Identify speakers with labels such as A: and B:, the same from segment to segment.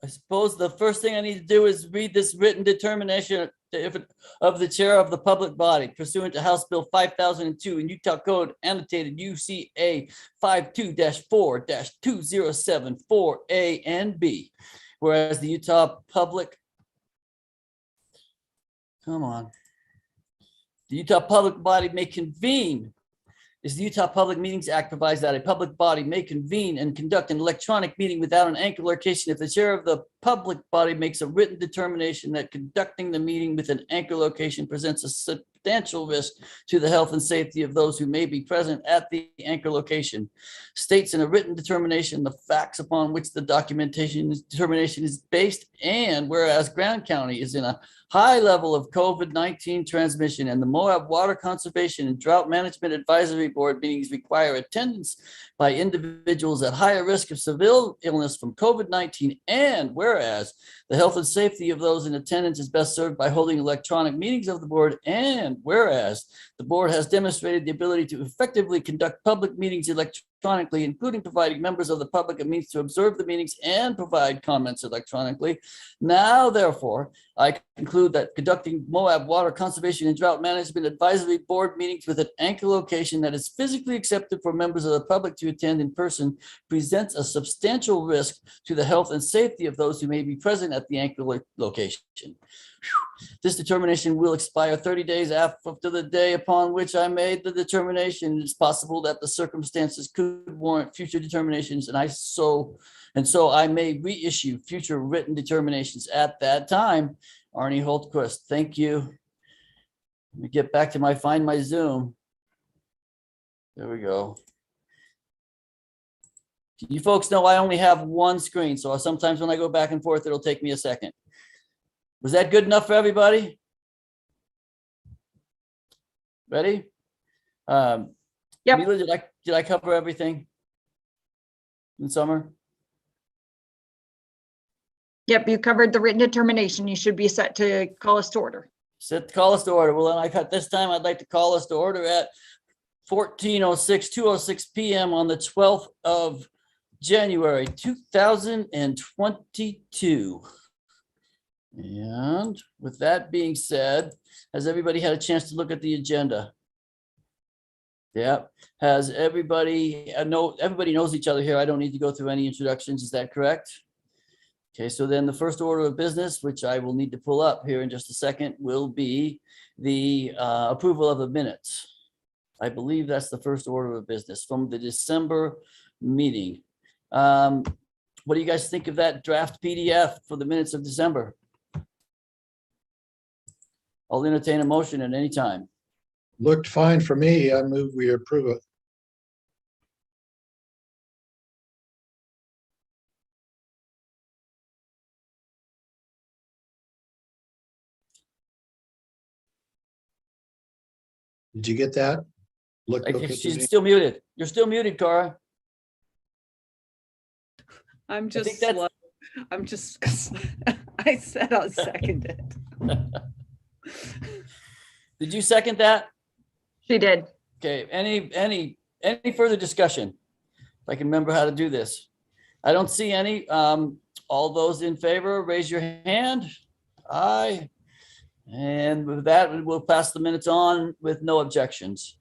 A: I suppose the first thing I need to do is read this written determination of the chair of the public body pursuant to House Bill 5002 and Utah Code annotated UCA 52-4-2074A and B. Whereas the Utah Public, the Utah Public Body may convene. The Utah Public Meetings Act provides that a public body may convene and conduct an electronic meeting without an anchor location if the chair of the public body makes a written determination that conducting the meeting with an anchor location presents a substantial risk to the health and safety of those who may be present at the anchor location. States in a written determination the facts upon which the determination is based, and whereas Grand County is in a high level of COVID-19 transmission and the Moab Water Conservation and Drought Management Advisory Board meetings require attendance by individuals at higher risk of severe illness from COVID-19, and whereas the health and safety of those in attendance is best served by holding electronic meetings of the board, and whereas the board has demonstrated the ability to effectively conduct public meetings electronically, including providing members of the public a means to observe the meetings and provide comments electronically. Now, therefore, I conclude that conducting Moab Water Conservation and Drought Management Advisory Board meetings with an anchor location that is physically accepted for members of the public to attend in person presents a substantial risk to the health and safety of those who may be present at the anchor location. This determination will expire 30 days after the day upon which I made the determination. It's possible that the circumstances could warrant future determinations, and so I may reissue future written determinations at that time. Arnie Holtquist, thank you. Let me get back to find my Zoom. There we go. You folks know I only have one screen, so sometimes when I go back and forth, it'll take me a second. Was that good enough for everybody? Ready?
B: Yep.
A: Mila, did I cover everything in summer?
B: Yep, you covered the written determination. You should be set to call us to order.
A: Call us to order. Well, then this time I'd like to call us to order at 2:06 p.m. on the 12th of January, 2022. And with that being said, has everybody had a chance to look at the agenda? Yeah. Has everybody, everybody knows each other here. I don't need to go through any introductions. Is that correct? Okay, so then the first order of business, which I will need to pull up here in just a second, will be the approval of the minutes. I believe that's the first order of business from the December meeting. What do you guys think of that draft PDF for the minutes of December? I'll entertain a motion at any time.
C: Looked fine for me. I move we approve it. Did you get that? Looked okay to
A: She's
C: me.
A: still muted. You're still muted, Cara.
D: I'm just slow. I said I'll second it.
A: Did you second that?
B: She did.
A: Okay, any further discussion? If I can remember how to do this. I don't see any. All those in favor, raise your hand. Aye. And with that, we'll pass the minutes on with no objections.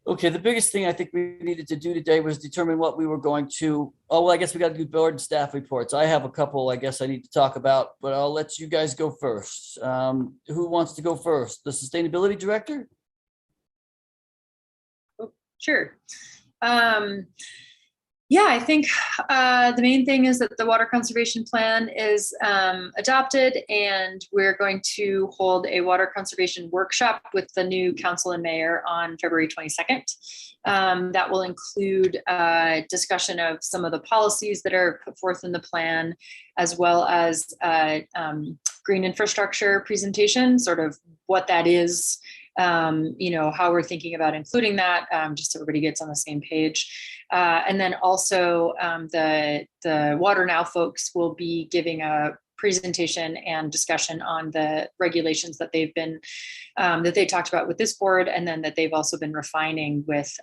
A: Okay, the biggest thing I think we needed to do today was determine what we were going to, well, I guess we got to do board and staff reports. I have a couple I guess I need to talk about, but I'll let you guys go first. Who wants to go first? The sustainability director?
E: Sure. Yeah, I think the main thing is that the water conservation plan is adopted, and we're going to hold a water conservation workshop with the new council and mayor on February 22nd. That will include discussion of some of the policies that are put forth in the plan, as well as green infrastructure presentation, sort of what that is, how we're thinking about including that, just so everybody gets on the same page. And then also the Water Now folks will be giving a presentation and discussion on the regulations that they've been, that they talked about with this board, and then that they've also been refining with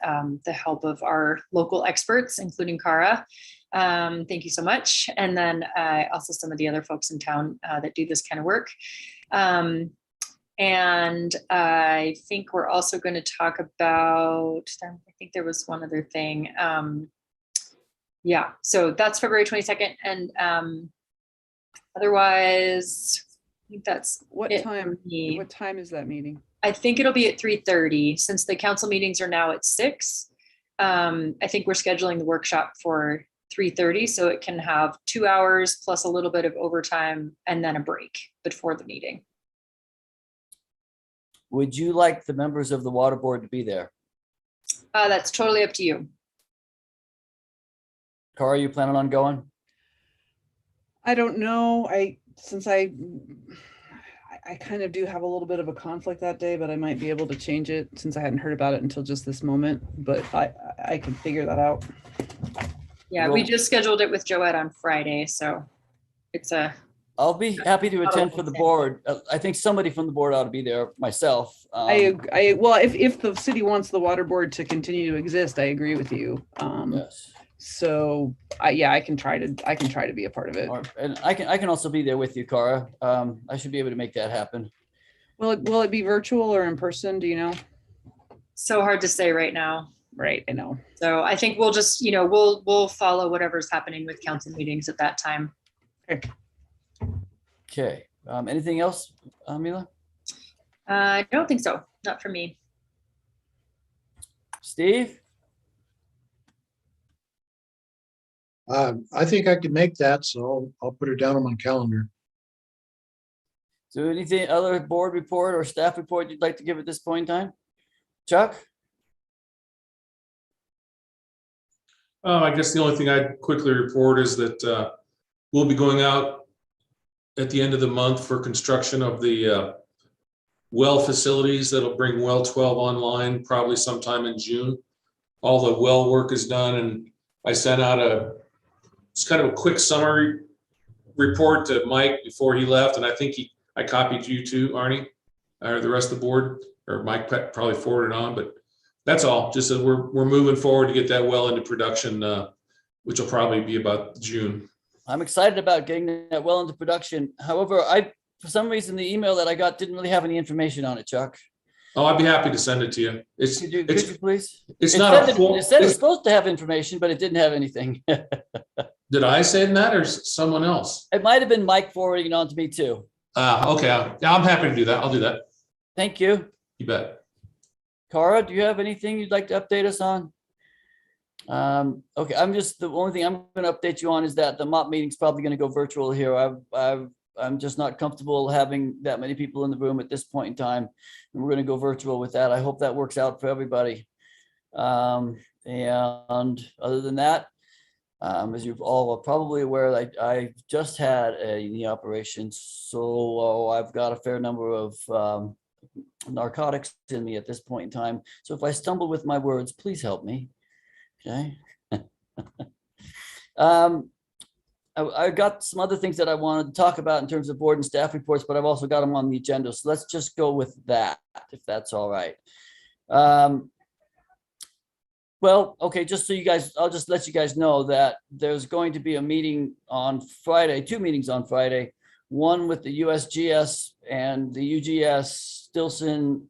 E: the help of our local experts, including Cara. Thank you so much. And then also some of the other folks in town that do this kind of work. And I think we're also going to talk about, I think there was one other thing. Yeah, so that's February 22nd. And otherwise, I think that's
D: What
E: it
D: time?
E: for me.
D: What time is that meeting?
E: I think it'll be at 3:30 since the council meetings are now at 6. I think we're scheduling the workshop for 3:30 so it can have 2 hours plus a little bit of overtime and then a break before the meeting.
A: Would you like the members of the water board to be there?
E: That's totally up to you.
A: Cara, you planning on going?
D: I don't know. Since I kind of do have a little bit of a conflict that day, but I might be able to change it since I hadn't heard about it until just this moment, but I can figure that out.
E: Yeah, we just scheduled it with Joette on Friday, so it's a.
A: I'll be happy to attend for the board. I think somebody from the board ought to be there, myself.
D: Well, if the city wants the water board to continue to exist, I agree with you.
A: Yes.
D: So I can try to be a part of it.
A: And I can also be there with you, Cara. I should be able to make that happen.
D: Will it be virtual or in person? Do you know?
E: So hard to say right now.
D: Right, I know.
E: So I think we'll just, we'll follow whatever's happening with council meetings at that time.
A: Okay. Anything else, Mila?
E: I don't think so. Not for me.
A: Steve?
C: I think I can make that, so I'll put her down on my calendar.
A: So anything other board report or staff report you'd like to give at this point in time? Chuck?
F: I guess the only thing I'd quickly report is that we'll be going out at the end of the month for construction of the well facilities that'll bring well 12 online probably sometime in June. All the well work is done, and I sent out it's kind of a quick summary report to Mike before he left, and I think I copied you too, Arnie, or the rest of the board, or Mike probably forwarded on, but that's all. Just that we're moving forward to get that well into production, which will probably be about June.
A: I'm excited about getting that well into production. However, for some reason, the email that I got didn't really have any information on it, Chuck.
F: Oh, I'd be happy to send it to you.
A: Could you please?
F: It's
A: It
F: not
A: said
F: a full.
A: it said it's supposed to have information, but it didn't have anything.
F: Did I say that or someone else?
A: It might have been Mike forwarding it on to me too.
F: Okay. Yeah, I'm happy to do that. I'll do that.
A: Thank you.
F: You bet.
A: Cara, do you have anything you'd like to update us on? Okay, the only thing I'm going to update you on is that the MOP meeting's probably going to go virtual here. I'm just not comfortable having that many people in the room at this point in time. And we're going to go virtual with that. I hope that works out for everybody. And other than that, as you've all are probably aware, I just had a knee operation. So I've got a fair number of narcotics in me at this point in time. So if I stumble with my words, please help me. Okay. I got some other things that I wanted to talk about in terms of board and staff reports, but I've also got them on the agenda. So let's just go with that, if that's all right. Well, okay, just so you guys, I'll just let you guys know that there's going to be a meeting on Friday, 2 meetings on Friday, one with the USGS and the UGS. Stilson.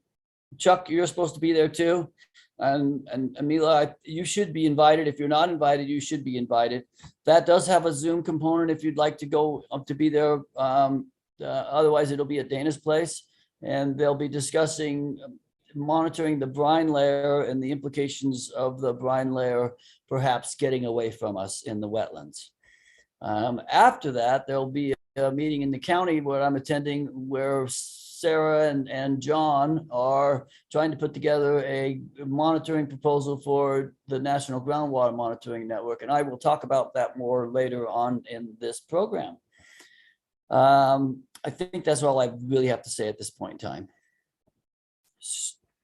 A: Chuck, you're supposed to be there too. And Amila, you should be invited. If you're not invited, you should be invited. That does have a Zoom component if you'd like to go up to be there. Otherwise, it'll be at Dana's place, and they'll be discussing monitoring the brine layer and the implications of the brine layer perhaps getting away from us in the wetlands. After that, there'll be a meeting in the county where I'm attending, where Sarah and John are trying to put together a monitoring proposal for the National Groundwater Monitoring Network. And I will talk about that more later on in this program. I think that's all I really have to say at this point in time.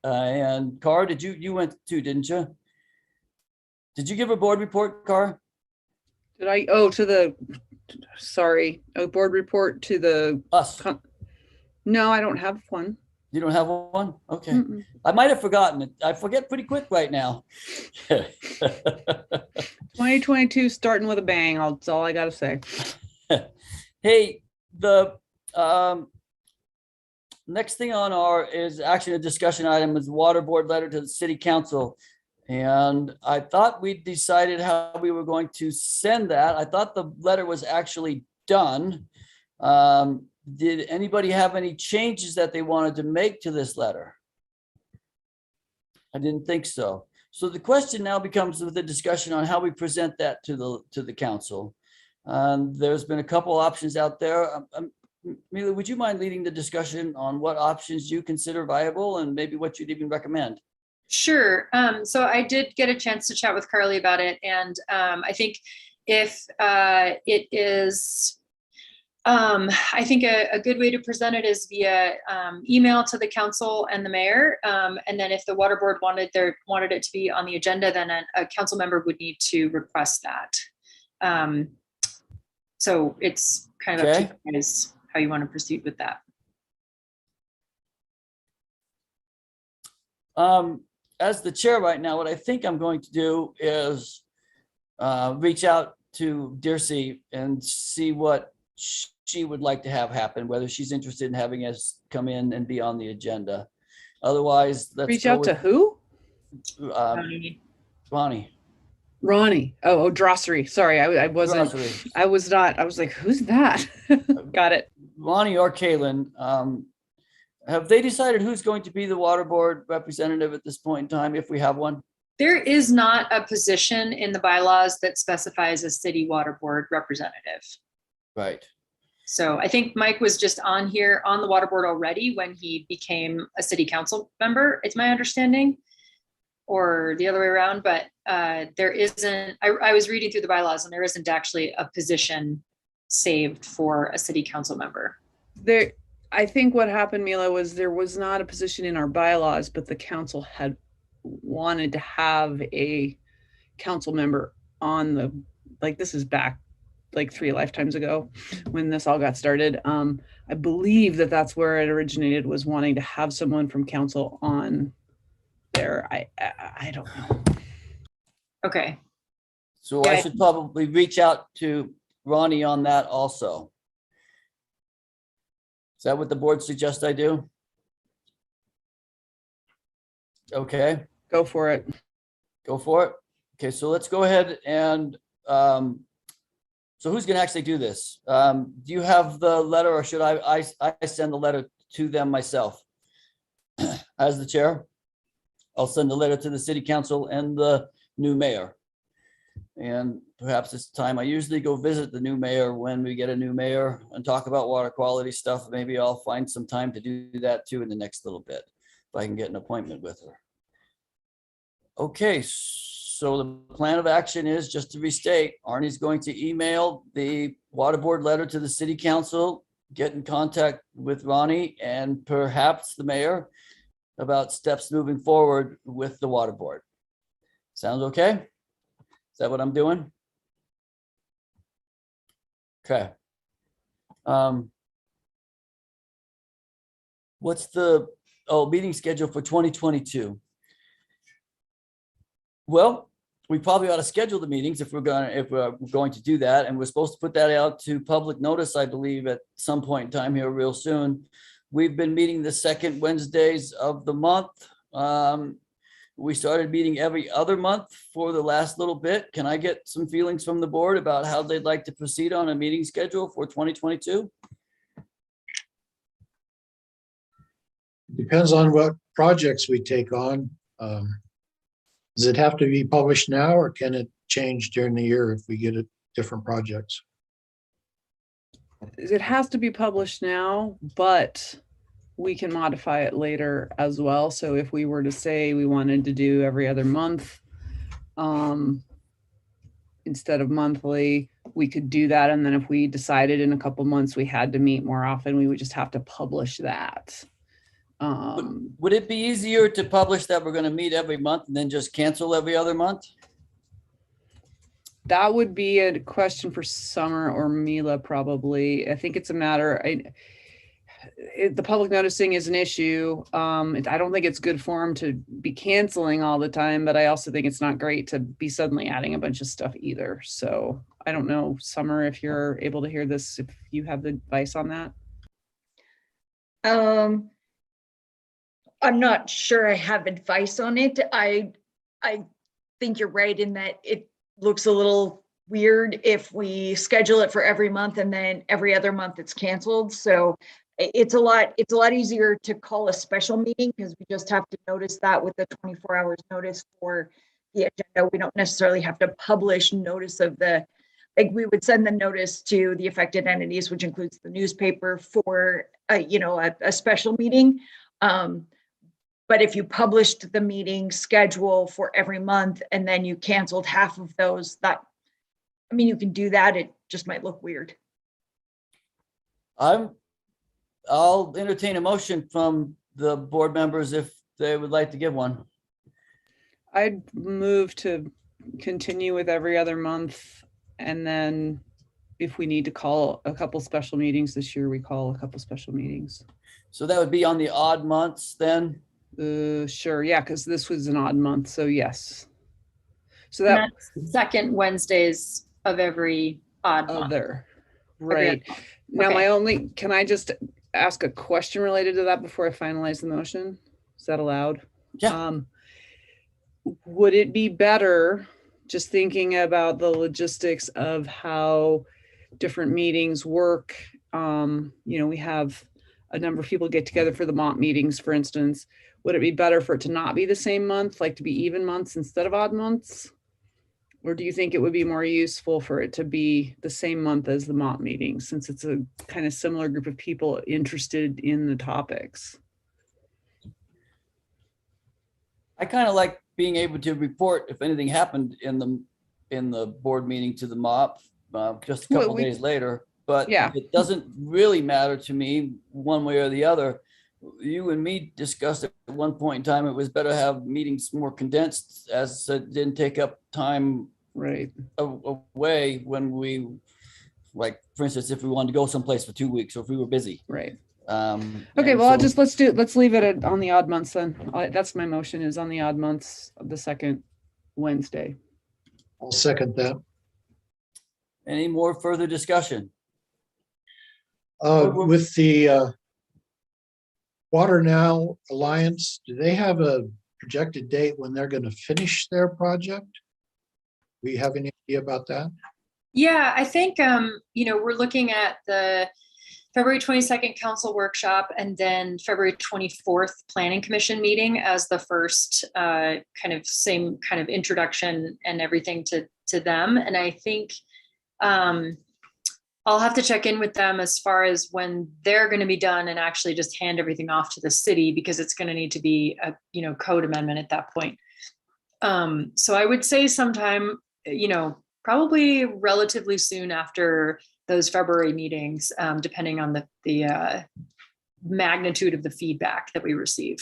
A: And Cara, you went too, didn't you? Did you give a board report, Cara?
D: Did I? Oh, a board report to the
A: Us.
D: No, I don't have one.
A: You don't have one? Okay.
D: Mm-mm.
A: I might have forgotten it. I forget pretty quick right now.
D: 2022 starting with a bang. That's all I gotta say.
A: Hey, the next thing on our is actually a discussion item is water board letter to the city council. And I thought we decided how we were going to send that. I thought the letter was actually done. Did anybody have any changes that they wanted to make to this letter? I didn't think so. So the question now becomes with the discussion on how we present that to the council. There's been a couple options out there. Mila, would you mind leading the discussion on what options you consider viable and maybe what you'd even recommend?
E: Sure. So I did get a chance to chat with Carly about it. And I think if it is, I think a good way to present it is via email to the council and the mayor. And then if the water board wanted it to be on the agenda, then a council member would need to request that. So it's kind of up to you guys how you want to proceed with that.
A: As the chair right now, what I think I'm going to do is reach out to Dircy and see what she would like to have happen, whether she's interested in having us come in and be on the agenda. Otherwise, let's
D: Reach
A: go
D: out to
A: with,
D: who?
A: Ronnie.
D: Ronnie. Oh, Drossery. Sorry, I wasn't.
A: Drossery.
D: I was not. I was like, who's that? Got it.
A: Ronnie or Kaylin. Have they decided who's going to be the water board representative at this point in time, if we have one?
E: There is not a position in the bylaws that specifies a city water board representative.
A: Right.
E: So I think Mike was just on here on the water board already when he became a city council member, it's my understanding, or the other way around, but there isn't, I was reading through the bylaws and there isn't actually a position saved for a city council member.
D: There, I think what happened, Mila, was there was not a position in our bylaws, but the council had wanted to have a council member on the, like, this is back like 3 lifetimes ago when this all got started. I believe that that's where it originated, was wanting to have someone from council on there. I don't know.
E: Okay.
A: So
E: Yeah.
A: I should probably reach out to Ronnie on that also. Is that what the board suggests I do? Okay,
D: Go for it.
A: go for it. Okay, so let's go ahead and, so who's gonna actually do this? Do you have the letter, or should I send the letter to them myself? As the chair, I'll send the letter to the city council and the new mayor. And perhaps it's time. I usually go visit the new mayor when we get a new mayor and talk about water quality stuff. Maybe I'll find some time to do that too in the next little bit, if I can get an appointment with her. Okay, so the plan of action is, just to restate, Arnie's going to email the water board letter to the city council, get in contact with Ronnie and perhaps the mayor about steps moving forward with the water board. Sounds okay? Is that what I'm doing? Okay. What's the meeting schedule for 2022? Well, we probably ought to schedule the meetings if we're going to do that, and we're supposed to put that out to public notice, I believe, at some point in time here real soon. We've been meeting the second Wednesdays of the month. We started meeting every other month for the last little bit. Can I get some feelings from the board about how they'd like to proceed on a meeting schedule for 2022?
C: Depends on what projects we take on. Does it have to be published now, or can it change during the year if we get different projects?
D: It has to be published now, but we can modify it later as well. So if we were to say we wanted to do every other month instead of monthly, we could do that. And then if we decided in a couple months we had to meet more often, we would just have to publish that.
A: Would it be easier to publish that we're going to meet every month and then just cancel every other month?
D: That would be a question for Summer or Mila, probably. I think it's a matter, the public noticing is an issue. I don't think it's good for them to be canceling all the time, but I also think it's not great to be suddenly adding a bunch of stuff either. So I don't know, Summer, if you're able to hear this, if you have the advice on that.
B: I'm not sure I have advice on it. I think you're right in that it looks a little weird if we schedule it for every month and then every other month it's canceled. So it's a lot easier to call a special meeting because we just have to notice that with the 24 hours notice for the agenda. We don't necessarily have to publish notice of like we would send the notice to the affected entities, which includes the newspaper for a special meeting. But if you published the meeting schedule for every month and then you canceled half of those, you can do that. It just might look weird.
A: I'll entertain a motion from the board members if they would like to give one.
D: I'd move to continue with every other month. And then if we need to call a couple special meetings this year, we call a couple special meetings.
A: So that would be on the odd months then?
D: Sure. Yeah. Because this was an odd month. So yes. So
E: And
D: that
E: that's second Wednesdays of every odd month.
D: other,
E: Every
D: right.
E: other month.
D: Now,
E: Okay.
D: can I just ask a question related to that before I finalize the motion? Is that allowed?
A: Yeah.
D: Would it be better, just thinking about the logistics of how different meetings work? We have a number of people get together for the mock meetings, for instance. Would it be better for it to not be the same month, like to be even months instead of odd months? Or do you think it would be more useful for it to be the same month as the mock meeting, since it's a kind of similar group of people interested in the topics?
A: I kind of like being able to report if anything happened in the board meeting to the MOP just a
D: Well,
A: couple
D: we-
A: days later. But
D: Yeah.
A: it doesn't really matter to me one way or the other. You and me discussed at one point in time, it was better to have meetings more condensed as it didn't take up time
D: Right.
A: away when we, like, for instance, if we wanted to go someplace for 2 weeks or if we were busy.
D: Right.
A: Okay,
D: Okay, well, let's leave it on the odd months then. That's my motion, is on the odd months of the second Wednesday.
C: I'll second that.
A: Any more further discussion? Well,
C: With the Water Now Alliance, do they have a projected date when they're going to finish their project? We have any idea about that?
E: Yeah, I think, we're looking at the February 22nd council workshop and then February 24th planning commission meeting as the first same kind of introduction and everything to them. And I think I'll have to check in with them as far as when they're going to be done and actually just hand everything off to the city, because it's going to need to be a code amendment at that point. So I would say sometime, probably relatively soon after those February meetings, depending on the magnitude of the feedback that we receive.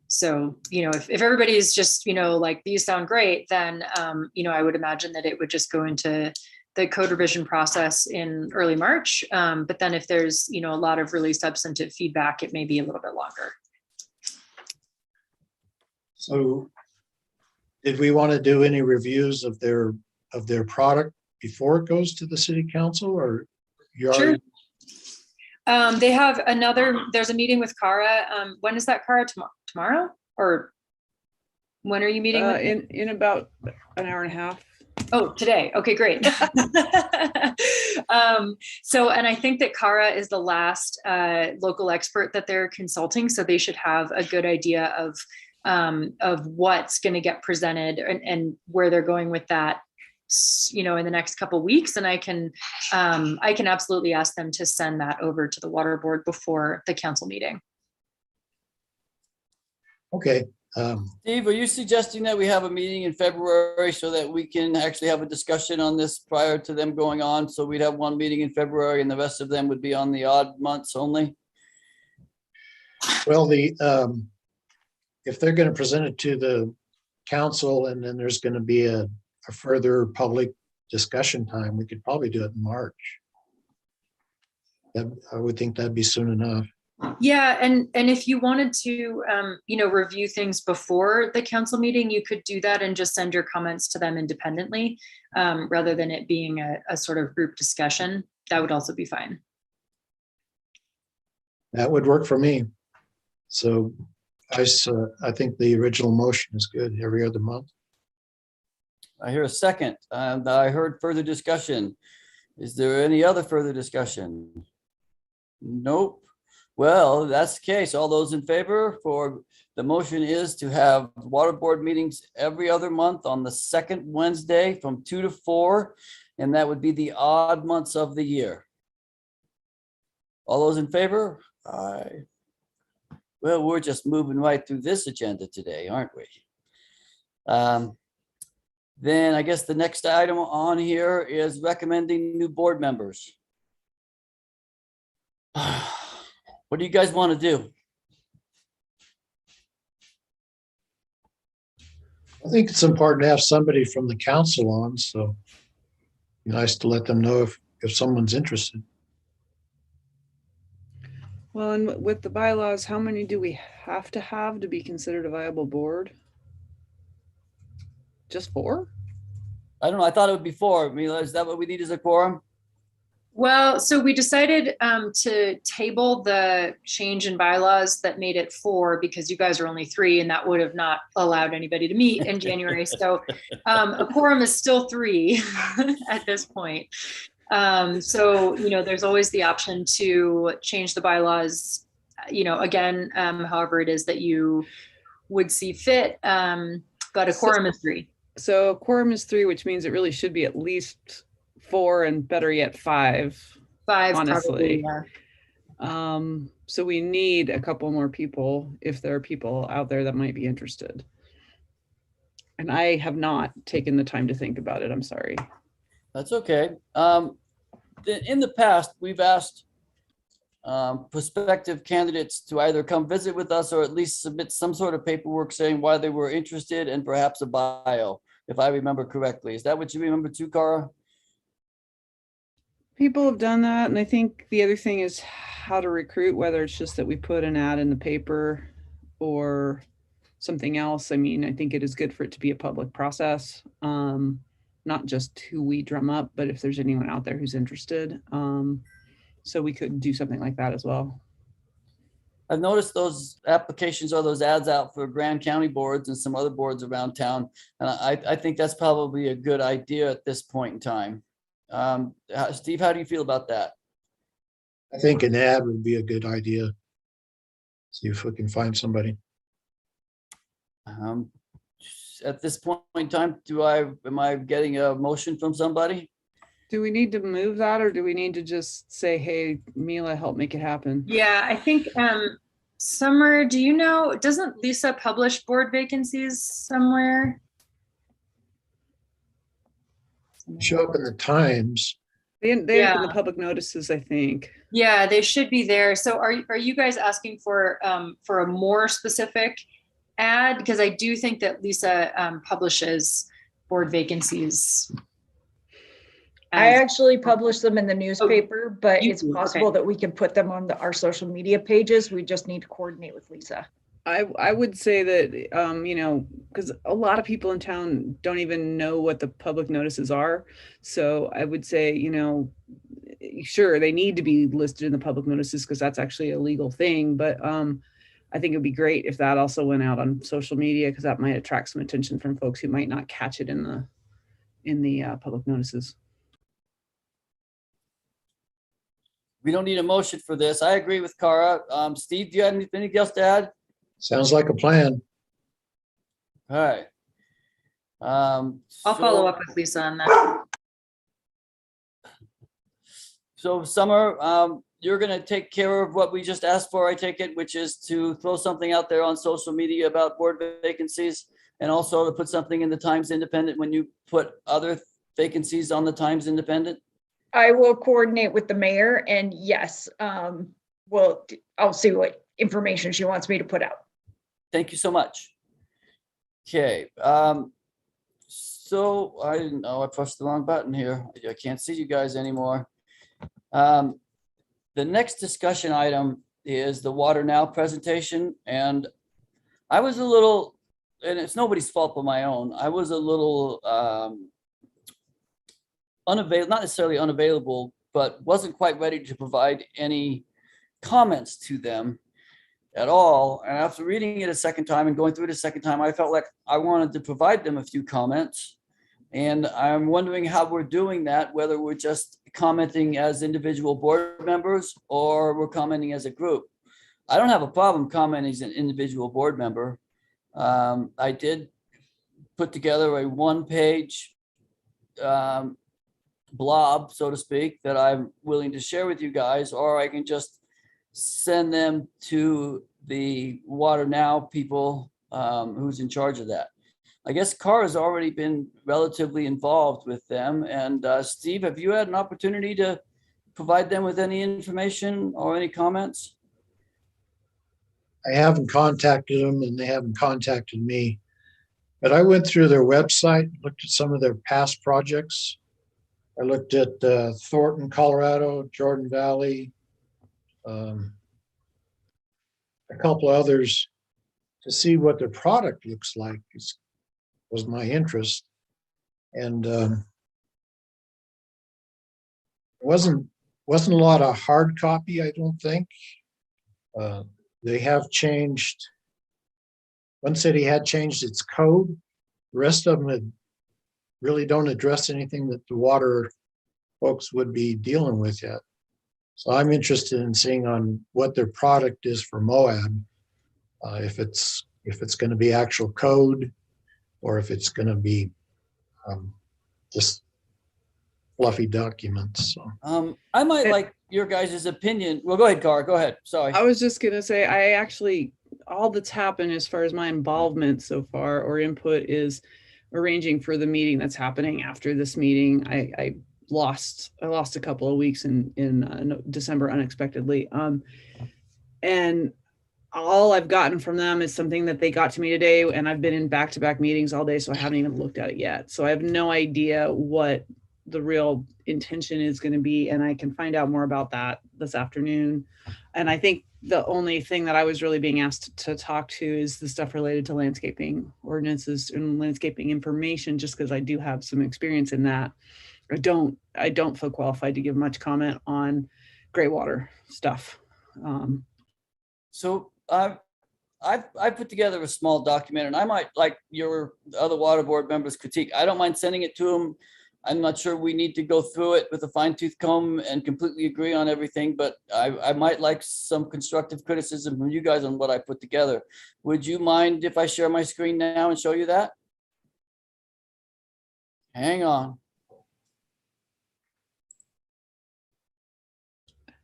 E: So, if everybody's just, like, these sound great, then, I would imagine that it would just go into the code revision process in early March. But then if there's, a lot of really substantive feedback, it may be a little bit longer.
C: So did we want to do any reviews of their product before it goes to the city council, or you
E: Sure.
C: already?
E: They have there's a meeting with Cara. When is that, Cara? Tomorrow? Or when are you meeting with me?
D: In about an hour and a half.
E: Oh, today. Okay, great. And I think that Cara is the last local expert that they're consulting. So they should have a good idea of what's going to get presented and where they're going with that, in the next couple of weeks. And I can absolutely ask them to send that over to the water board before the council meeting.
C: Okay.
A: Steve, are you suggesting that we have a meeting in February so that we can actually have a discussion on this prior to them going on? So we'd have one meeting in February and the rest of them would be on the odd months only?
C: Well, if they're going to present it to the council and then there's going to be a further public discussion time, we could probably do it in March. I would think that'd be soon enough.
E: Yeah, and if you wanted to, review things before the council meeting, you could do that and just send your comments to them independently, rather than it being a sort of group discussion. That would also be fine.
C: That would work for me. So I think the original motion is good, every other month.
A: I hear a second, and I heard further discussion. Is there any other further discussion? Nope. Well, that's the case. All those in favor for the motion is to have water board meetings every other month on the second Wednesday from 2 to 4, and that would be the odd months of the year. All those in favor? Aye. Well, we're just moving right through this agenda today, aren't we? Then I guess the next item on here is recommending new board members. What do you guys want to do?
C: I think it's important to have somebody from the council on, so nice to let them know if someone's interested.
D: Well, and with the bylaws, how many do we have to be considered a viable board? Just 4?
A: I don't know. I thought it would be 4. Mila, is that what we need as a quorum?
E: Well, so we decided to table the change in bylaws that made it 4 because you guys are only 3 and that would have not allowed anybody to meet in January. So a quorum is still 3 at this point. So, there's always the option to change the bylaws, again, however it is that you would see fit. But a quorum is 3.
D: So a quorum is 3, which means it really should be at least 4 and better yet 5.
E: 5,
D: honestly.
E: probably, yeah.
D: So we need a couple more people if there are people out there that might be interested. And I have not taken the time to think about it. I'm sorry.
A: That's okay. In the past, we've asked prospective candidates to either come visit with us or at least submit some sort of paperwork saying why they were interested and perhaps a bio, if I remember correctly. Is that what you remember too, Cara?
D: People have done that. And I think the other thing is how to recruit, whether it's just that we put an ad in the paper or something else. I mean, I think it is good for it to be a public process. Not just who we drum up, but if there's anyone out there who's interested. So we could do something like that as well.
A: I've noticed those applications or those ads out for Grand County boards and some other boards around town. And I think that's probably a good idea at this point in time. Steve, how do you feel about that?
C: I think an ad would be a good idea. See if we can find somebody.
A: At this point in time, am I getting a motion from somebody?
D: Do we need to move that or do we need to just say, hey, Mila, help make it happen?
E: Yeah, I think, Summer, do you know, doesn't Lisa publish board vacancies somewhere?
C: Show up in the Times.
D: They're in the public notices, I think.
E: Yeah, they should be there. So are you guys asking for a more specific ad? Because I do think that Lisa publishes board vacancies.
B: I actually publish them in the newspaper, but
E: you
B: it's
E: do,
B: possible
E: okay.
B: that we can put them on our social media pages. We just need to coordinate with Lisa.
D: I would say that, because a lot of people in town don't even know what the public notices are. So I would say, sure, they need to be listed in the public notices because that's actually a legal thing. But I think it'd be great if that also went out on social media because that might attract some attention from folks who might not catch it in the public notices.
A: We don't need a motion for this. I agree with Cara. Steve, do you have anything else to add?
C: Sounds like a plan.
A: All right.
E: I'll follow up with Lisa on that.
A: So Summer, you're going to take care of what we just asked for, I take it, which is to throw something out there on social media about board vacancies and also to put something in the Times Independent when you put other vacancies on the Times Independent?
B: I will coordinate with the mayor and yes, I'll see what information she wants me to put out.
A: Thank you so much. Okay. So I didn't know I pressed the wrong button here. I can't see you guys anymore. The next discussion item is the Water Now presentation, and I was a little, and it's nobody's fault but my own, I was a little unavailable, not necessarily unavailable, but wasn't quite ready to provide any comments to them at all. And after reading it a second time and going through it a second time, I felt like I wanted to provide them a few comments. And I'm wondering how we're doing that, whether we're just commenting as individual board members or we're commenting as a group. I don't have a problem commenting as an individual board member. I did put together a one-page blob, so to speak, that I'm willing to share with you guys, or I can just send them to the Water Now people who's in charge of that. I guess Carr has already been relatively involved with them. And Steve, have you had an opportunity to provide them with any information or any comments?
C: I haven't contacted them and they haven't contacted me. But I went through their website, looked at some of their past projects. I looked at Thornton, Colorado, Jordan Valley, a couple others to see what their product looks like. Was my interest. And wasn't a lot of hard copy, I don't think. They have changed. One city had changed its code. The rest of them really don't address anything that the water folks would be dealing with yet. So I'm interested in seeing on what their product is for Moab, if it's going to be actual code, or if it's going to be just fluffy documents. So.
A: I might like your guys' opinion. Well, go ahead, Carr. Go ahead. Sorry.
D: I was just gonna say, I actually, all that's happened as far as my involvement so far or input is arranging for the meeting that's happening after this meeting. I lost a couple of weeks in December unexpectedly. And all I've gotten from them is something that they got to me today, and I've been in back-to-back meetings all day, so I haven't even looked at it yet. So I have no idea what the real intention is going to be, and I can find out more about that this afternoon. And I think the only thing that I was really being asked to talk to is the stuff related to landscaping ordinances and landscaping information, just because I do have some experience in that. I don't feel qualified to give much comment on gray water stuff.
A: So I've put together a small document, and I might like your other water board members' critique. I don't mind sending it to them. I'm not sure we need to go through it with a fine-tooth comb and completely agree on everything, but I might like some constructive criticism from you guys on what I put together. Would you mind if I share my screen now and show you that? Hang on.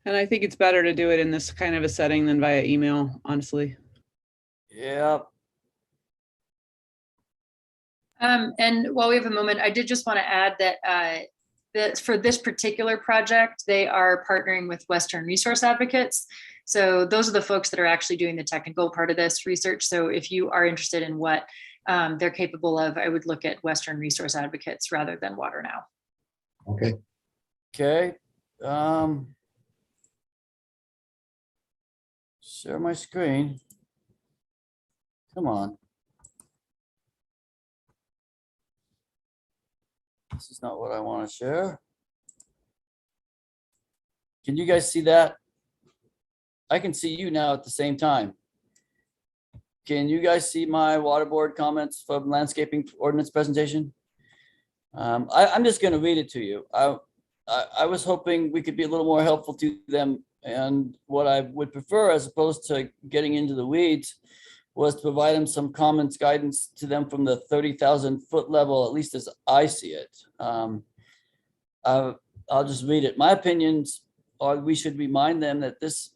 D: And I think it's better to do it in this kind of a setting than via email, honestly.
A: Yeah.
E: And while we have a moment, I did just want to add that for this particular project, they are partnering with Western Resource Advocates. So those are the folks that are actually doing the technical part of this research. So if you are interested in what they're capable of, I would look at Western Resource Advocates rather than Water Now.
C: Okay.
A: Okay. Share my screen. Come on. This is not what I want to share. Can you guys see that? I can see you now at the same time. Can you guys see my water board comments from landscaping ordinance presentation? I'm just going to read it to you. I was hoping we could be a little more helpful to them, and what I would prefer, as opposed to getting into the weeds, was to provide them some comments, guidance to them from the 30,000 foot level, at least as I see it. I'll just read it. My opinions are we should remind them that this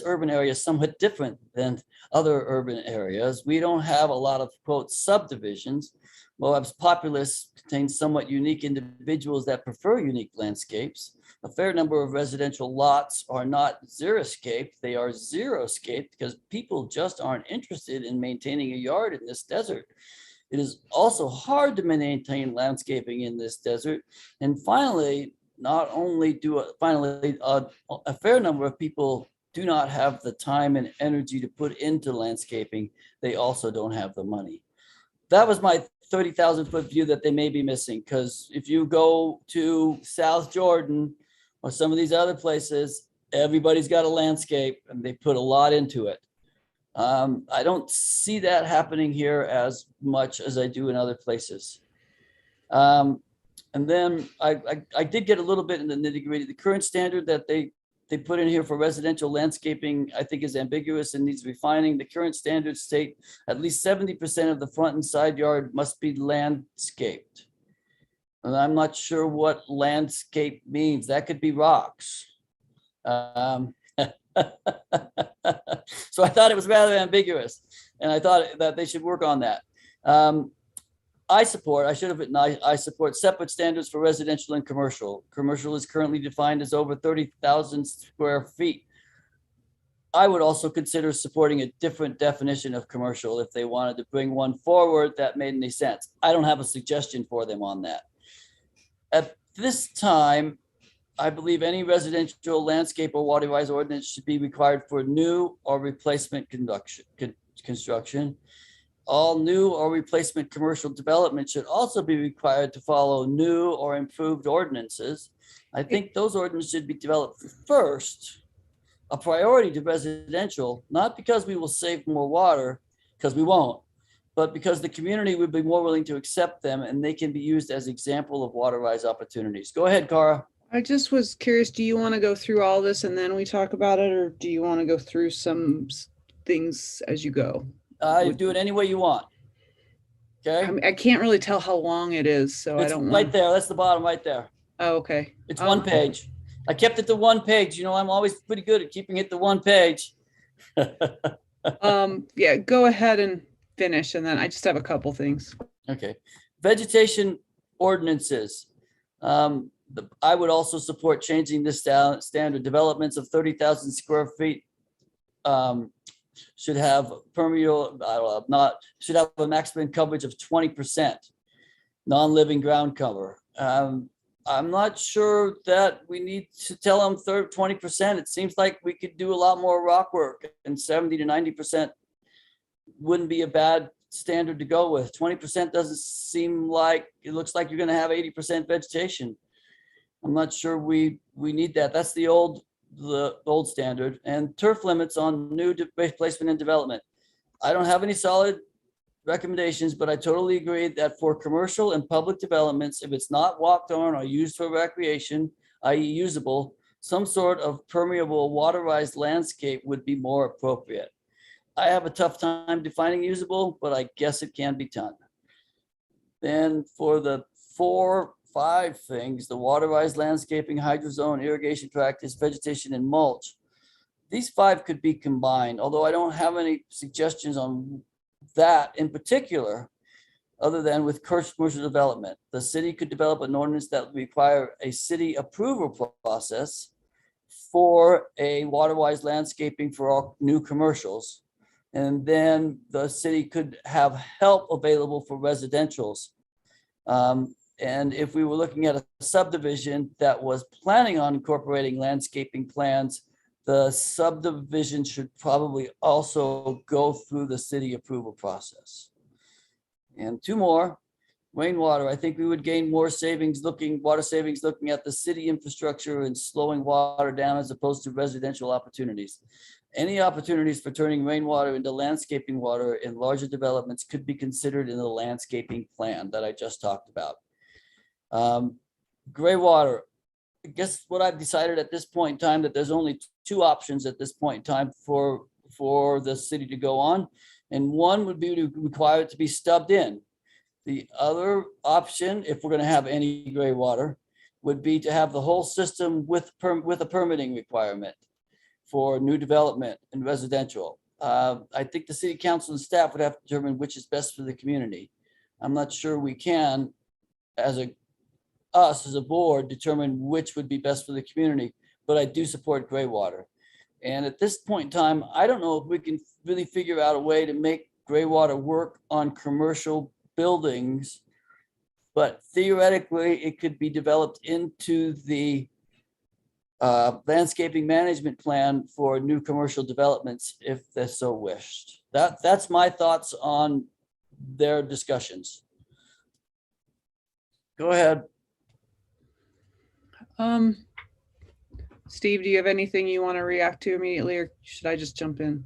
A: urban area is somewhat different than other urban areas. We don't have a lot of, quote, subdivisions. Moab's populace contains somewhat unique individuals that prefer unique landscapes. A fair number of residential lots are not xeriscaped, they are xeroscaped because people just aren't interested in maintaining a yard in this desert. It is also hard to maintain landscaping in this desert. And finally, not only do finally a fair number of people do not have the time and energy to put into landscaping, they also don't have the money. That was my 30,000 foot view that they may be missing, because if you go to South Jordan or some of these other places, everybody's got a landscape and they put a lot into it. I don't see that happening here as much as I do in other places. And then I did get a little bit in the nitty gritty. The current standard that they put in here for residential landscaping, I think, is ambiguous and needs refining. The current standards state at least 70% of the front and side yard must be landscaped. And I'm not sure what landscape means. That could be rocks. So I thought it was rather ambiguous, and I thought that they should work on that. I should have written, I support separate standards for residential and commercial. Commercial is currently defined as over 30,000 square feet. I would also consider supporting a different definition of commercial if they wanted to bring one forward that made any sense. I don't have a suggestion for them on that. At this time, I believe any residential landscape or water-wise ordinance should be required for new or replacement construction. All new or replacement commercial development should also be required to follow new or improved ordinances. I think those ordinances should be developed first, a priority to residential, not because we will save more water, because we won't, but because the community would be more willing to accept them and they can be used as example of water-wise opportunities. Go ahead, Cara.
D: I just was curious, do you want to go through all this and then we talk about it, or do you want to go through some things as you go?
A: Do it any way you want. Okay.
D: I can't really tell how long it is, so I
A: It's
D: don't
A: right
D: want.
A: there. That's the bottom right there.
D: Oh, okay.
A: It's one page. I kept it to one page. You know, I'm always pretty good at keeping it to one page.
D: Yeah, go ahead and finish, and then I just have a couple things.
A: Okay. Vegetation ordinances. I would also support changing this standard. Developments of 30,000 square feet should have should have a maximum coverage of 20%, non-living ground cover. I'm not sure that we need to tell them 20%. It seems like we could do a lot more rock work, and 70 to 90% wouldn't be a bad standard to go with. 20% doesn't seem like, it looks like you're going to have 80% vegetation. I'm not sure we need that. That's the old standard. And turf limits on new placement and development. I don't have any solid recommendations, but I totally agree that for commercial and public developments, if it's not walked on or used for recreation, i.e. usable, some sort of permeable waterized landscape would be more appropriate. I have a tough time defining usable, but I guess it can be done. Then for the 5 things, the waterized landscaping, hydrozone, irrigation practice, vegetation, and mulch. These 5 could be combined, although I don't have any suggestions on that in particular, other than with commercial development. The city could develop an ordinance that would require a city approval process for a waterwise landscaping for all new commercials. And then the city could have help available for residentials. And if we were looking at a subdivision that was planning on incorporating landscaping plans, the subdivision should probably also go through the city approval process. And 2 more, rainwater. I think we would gain more water savings looking at the city infrastructure and slowing water down as opposed to residential opportunities. Any opportunities for turning rainwater into landscaping water in larger developments could be considered in the landscaping plan that I just talked about. Gray water. I guess what I've decided at this point in time, that there's only 2 options at this point in time for the city to go on. And one would be to require it to be stubbed in. The other option, if we're going to have any gray water, would be to have the whole system with a permitting requirement for new development and residential. I think the city council and staff would have to determine which is best for the community. I'm not sure we can, as a board, determine which would be best for the community, but I do support gray water. And at this point in time, I don't know if we can really figure out a way to make gray water work on commercial buildings, but theoretically, it could be developed into the landscaping management plan for new commercial developments if they so wished. That's my thoughts on their discussions. Go ahead.
D: Steve, do you have anything you want to react to immediately, or should I just jump in?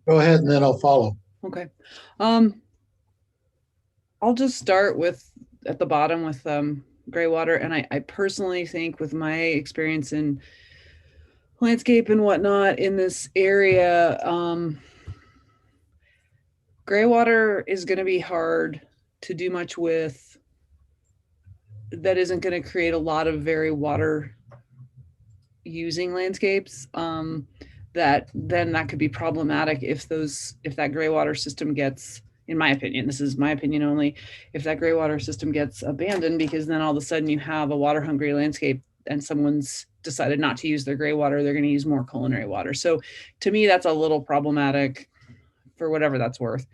C: Go ahead and then I'll follow.
D: Okay. I'll just start with at the bottom with gray water. And I personally think, with my experience in landscape and whatnot in this area, gray water is going to be hard to do much with. That isn't going to create a lot of very water using landscapes. That could be problematic if that gray water system gets, in my opinion, this is my opinion only, if that gray water system gets abandoned, because then all of a sudden you have a water hungry landscape and someone's decided not to use their gray water, they're going to use more culinary water. So to me, that's a little problematic for whatever that's worth.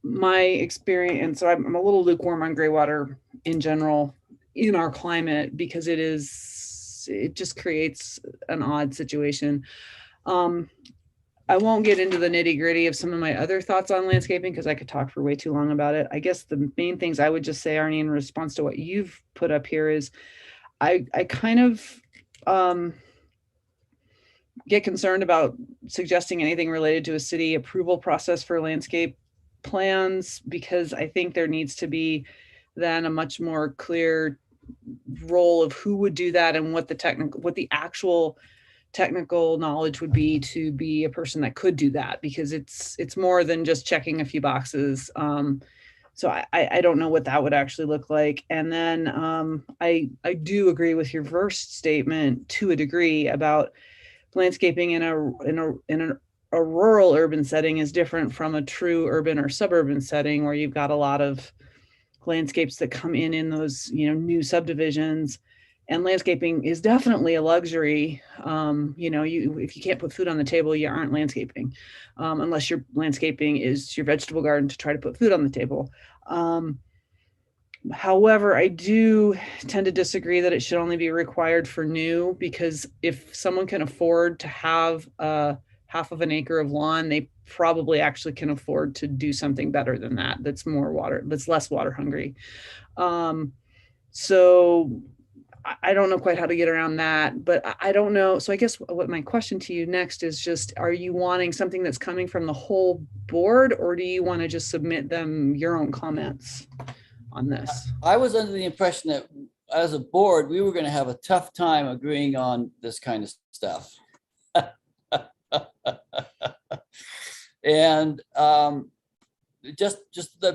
D: My experience, so I'm a little lukewarm on gray water in general in our climate, because it just creates an odd situation. I won't get into the nitty gritty of some of my other thoughts on landscaping because I could talk for way too long about it. I guess the main things I would just say, Arnie, in response to what you've put up here is I kind of get concerned about suggesting anything related to a city approval process for landscape plans, because I think there needs to be then a much more clear role of who would do that and what the actual technical knowledge would be to be a person that could do that, because it's more than just checking a few boxes. So I don't know what that would actually look like. And then I do agree with your first statement to a degree about landscaping in a rural urban setting is different from a true urban or suburban setting where you've got a lot of landscapes that come in those, new subdivisions. And landscaping is definitely a luxury. If you can't put food on the table, you aren't landscaping, unless your landscaping is your vegetable garden to try to put food on the table. However, I do tend to disagree that it should only be required for new, because if someone can afford to have half of an acre of lawn, they probably actually can afford to do something better than that. That's less water hungry. So I don't know quite how to get around that, but I don't know. So I guess what my question to you next is just, are you wanting something that's coming from the whole board, or do you want to just submit them your own comments on this?
A: I was under the impression that as a board, we were going to have a tough time agreeing on this kind of stuff. And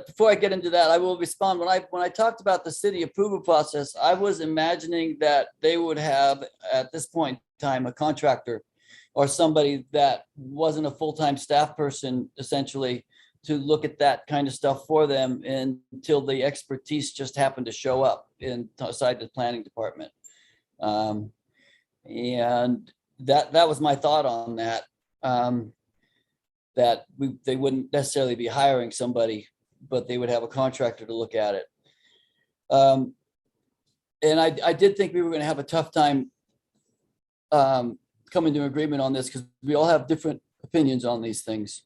A: before I get into that, I will respond. When I talked about the city approval process, I was imagining that they would have, at this point in time, a contractor or somebody that wasn't a full-time staff person, essentially, to look at that kind of stuff for them until the expertise just happened to show up inside the planning department. And that was my thought on that. That they wouldn't necessarily be hiring somebody, but they would have a contractor to look at it. And I did think we were going to have a tough time coming to agreement on this, because we all have different opinions on these things.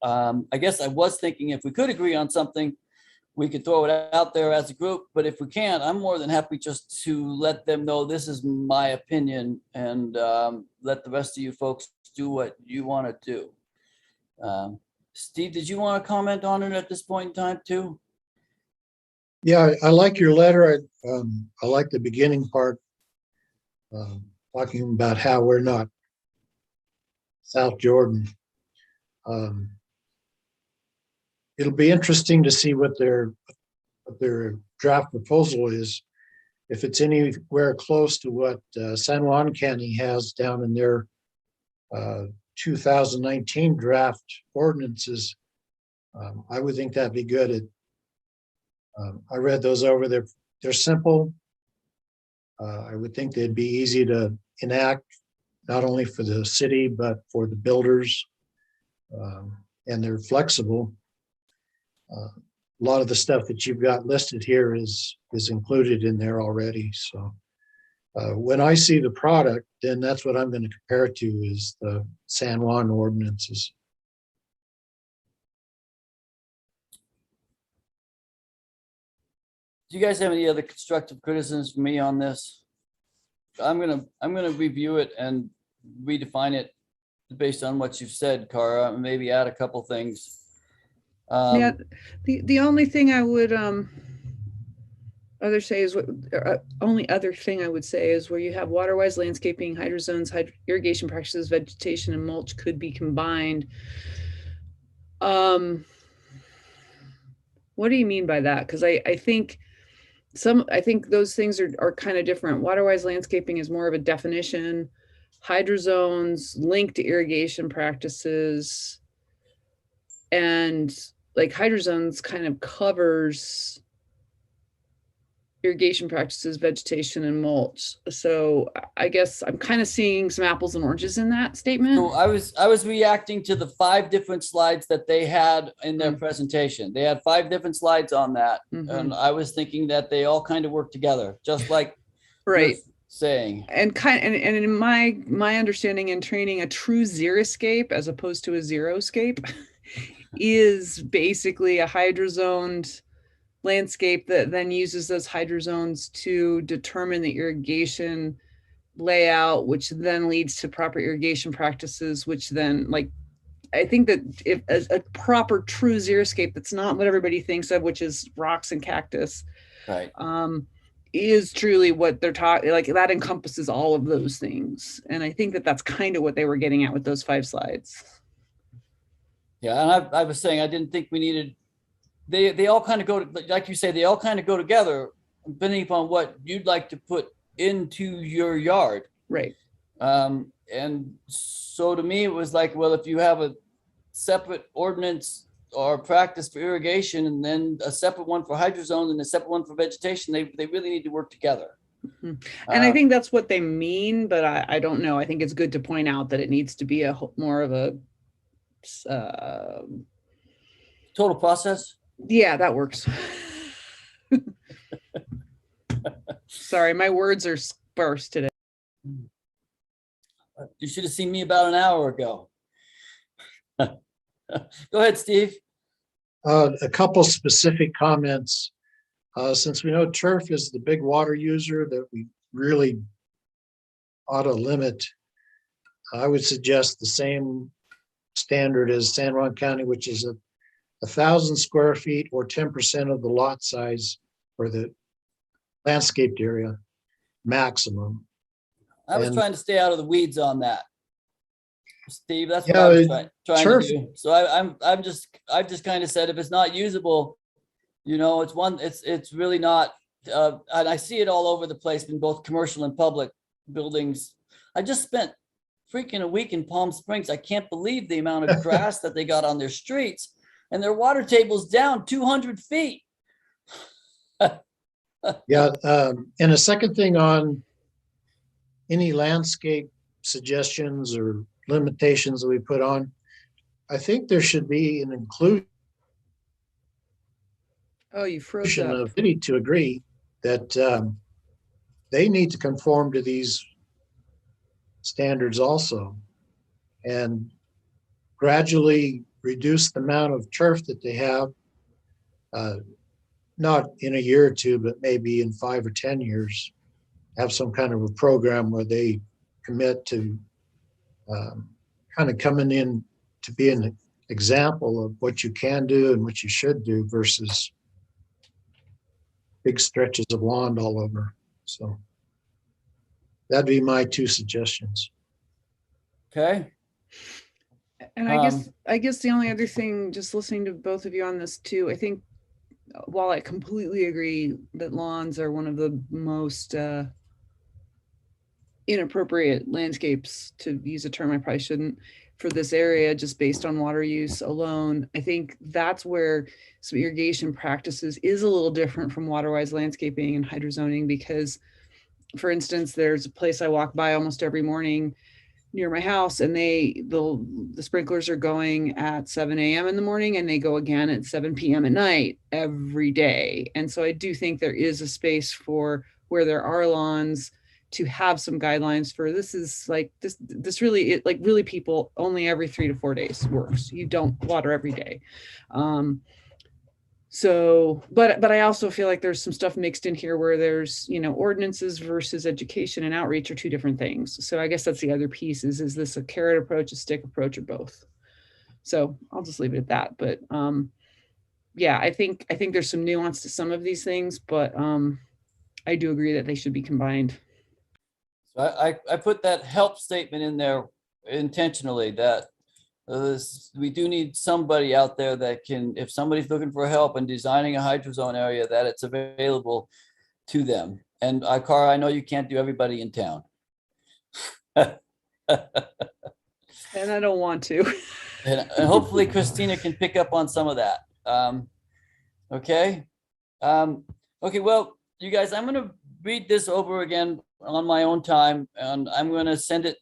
A: I guess I was thinking if we could agree on something, we could throw it out there as a group, but if we can't, I'm more than happy just to let them know this is my opinion, and let the rest of you folks do what you want to do. Steve, did you want to comment on it at this point in time too?
C: Yeah, I like your letter. I like the beginning part, talking about how we're not South Jordan. It'll be interesting to see what their draft proposal is. If it's anywhere close to what San Juan County has down in their 2019 draft ordinances, I would think that'd be good. I read those over. They're simple. I would think they'd be easy to enact, not only for the city, but for the builders. And they're flexible. lot of the stuff that you've got listed here is included in there already. So when I see the product, then that's what I'm going to compare it to, is the San Juan ordinances.
A: Do you guys have any other constructive criticisms for me on this? I'm gonna review it and redefine it based on what you've said, Cara, and maybe add a couple things.
D: Yeah, the only thing I would other say is what only other thing I would say is where you have water-wise landscaping, hydrozones, irrigation practices, vegetation, and mulch could be combined. What do you mean by that? Because I think those things are kind of different. Water-wise landscaping is more of a definition. Hydrozones linked to irrigation practices, and like hydrozones kind of covers irrigation practices, vegetation, and mulch. So I guess I'm kind of seeing some apples and oranges in that statement.
A: So I was reacting to the 5 different slides that they had in their presentation. They had 5 different slides on that. And I was thinking that they all kind of work together, just like
D: right.
A: you're saying.
D: And in my understanding and training, a true xeriscape as opposed to a xeroscape is basically a hydrozoned landscape that then uses those hydrozones to determine the irrigation layout, which then leads to proper irrigation practices, which then, like, I think that if a proper true xeriscape, that's not what everybody thinks of, which is rocks and cactus,
A: Right.
D: Is truly what they're talking, like that encompasses all of those things. And I think that that's kind of what they were getting at with those 5 slides.
A: Yeah, and I was saying I didn't think we needed. They all kind of go, like you say, they all kind of go together, depending upon what you'd like to put into your yard.
D: Right.
A: And so to me, it was like, well, if you have a separate ordinance or practice for irrigation, and then a separate one for hydrozones and a separate one for vegetation, they really need to work together.
D: And I think that's what they mean, but I don't know. I think it's good to point out that it needs to be more of a
A: total process.
D: Yeah, that works. Sorry, my words are sparse today.
A: You should have seen me about an hour ago. Go ahead, Steve.
C: A couple specific comments. Since we know turf is the big water user that we really ought to limit, I would suggest the same standard as San Juan County, which is 1,000 square feet or 10% of the lot size for the landscaped area maximum.
A: I was trying to stay out of the weeds on that, Steve. That's what
C: Yeah,
A: I was trying
C: turf.
A: to do. So I've just kind of said, if it's not usable, you know, it's really not. And I see it all over the place in both commercial and public buildings. I just spent freaking a week in Palm Springs. I can't believe the amount of grass that they got on their streets, and their water table's down 200 feet.
C: Yeah, and a second thing on any landscape suggestions or limitations that we put on, I think there should be an inclusion
D: Oh, you froze up.
C: of city to agree that they need to conform to these standards also, and gradually reduce the amount of turf that they have, not in a year or two, but maybe in 5 or 10 years, have some kind of a program where they commit to kind of coming in to be an example of what you can do and what you should do versus big stretches of lawn all over. So that'd be my 2 suggestions.
A: Okay.
D: And I guess the only other thing, just listening to both of you on this too, I think while I completely agree that lawns are one of the most inappropriate landscapes, to use a term I probably shouldn't, for this area, just based on water use alone, I think that's where some irrigation practices is a little different from water-wise landscaping and hydrozoning, because, for instance, there's a place I walk by almost every morning near my house, and the sprinklers are going at 7 a.m. in the morning, and they go again at 7 p.m. at night every day. And so I do think there is a space for where there are lawns to have some guidelines for this. Is like this really, it like really people only every 3 to 4 days works. You don't water every day. So, but I also feel like there's some stuff mixed in here where there's, ordinances versus education and outreach are two different things. So I guess that's the other piece is this a carrot approach, a stick approach, or both? So I'll just leave it at that. But yeah, I think there's some nuance to some of these things, but I do agree that they should be combined.
A: So I put that help statement in there intentionally, that we do need somebody out there that can, if somebody's looking for help in designing a hydrozone area, that it's available to them. And Cara, I know you can't do everybody in town.
D: And I don't want to.
A: And hopefully Christina can pick up on some of that. Okay. Okay, well, you guys, I'm going to read this over again on my own time, and I'm going to send it.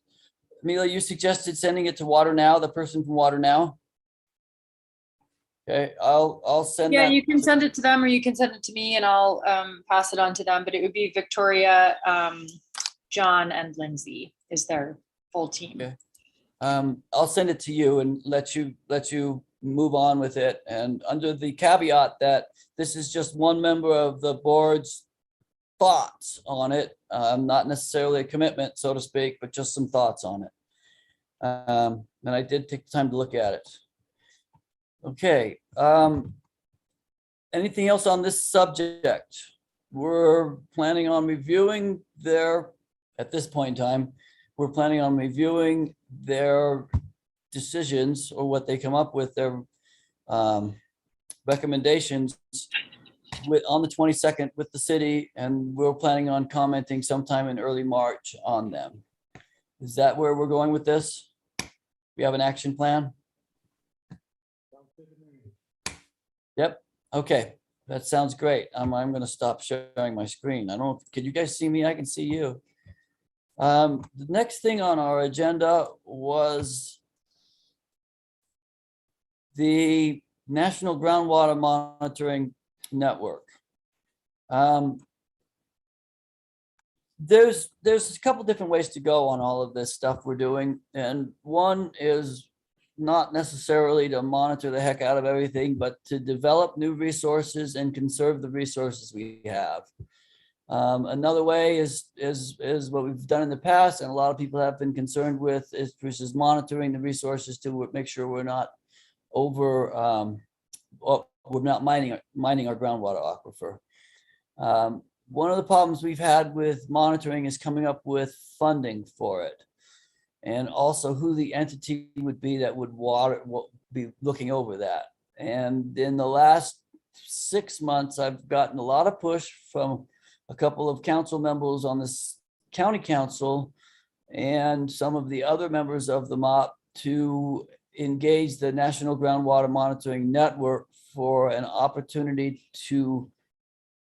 A: Amelia, you suggested sending it to Water Now, the person from Water Now. Okay, I'll send
E: Yeah,
A: that.
E: you can send it to them, or you can send it to me and I'll pass it on to them, but it would be Victoria, John, and Lindsay is their full team.
A: Okay. I'll send it to you and let you move on with it. And under the caveat that this is just one member of the board's thoughts on it, not necessarily a commitment, so to speak, but just some thoughts on it. And I did take the time to look at it. Okay. Anything else on this subject? We're planning on reviewing at this point in time, we're planning on reviewing their decisions, or what they come up with, their recommendations on the 22nd with the city, and we're planning on commenting sometime in early March on them. Is that where we're going with this? We have an action plan? Yep. Okay. That sounds great. I'm going to stop sharing my screen. Can you guys see me? I can see you. The next thing on our agenda was the National Groundwater Monitoring Network. There's a couple different ways to go on all of this stuff we're doing, and one is not necessarily to monitor the heck out of everything, but to develop new resources and conserve the resources we have. Another way is what we've done in the past, and a lot of people have been concerned with, is monitoring the resources to make sure we're not we're not mining our groundwater aquifer. One of the problems we've had with monitoring is coming up with funding for it, and also who the entity would be that would be looking over that. And in the last 6 months, I've gotten a lot of push from a couple of council members on this county council and some of the other members of the MOP to engage the National Groundwater Monitoring Network for an opportunity to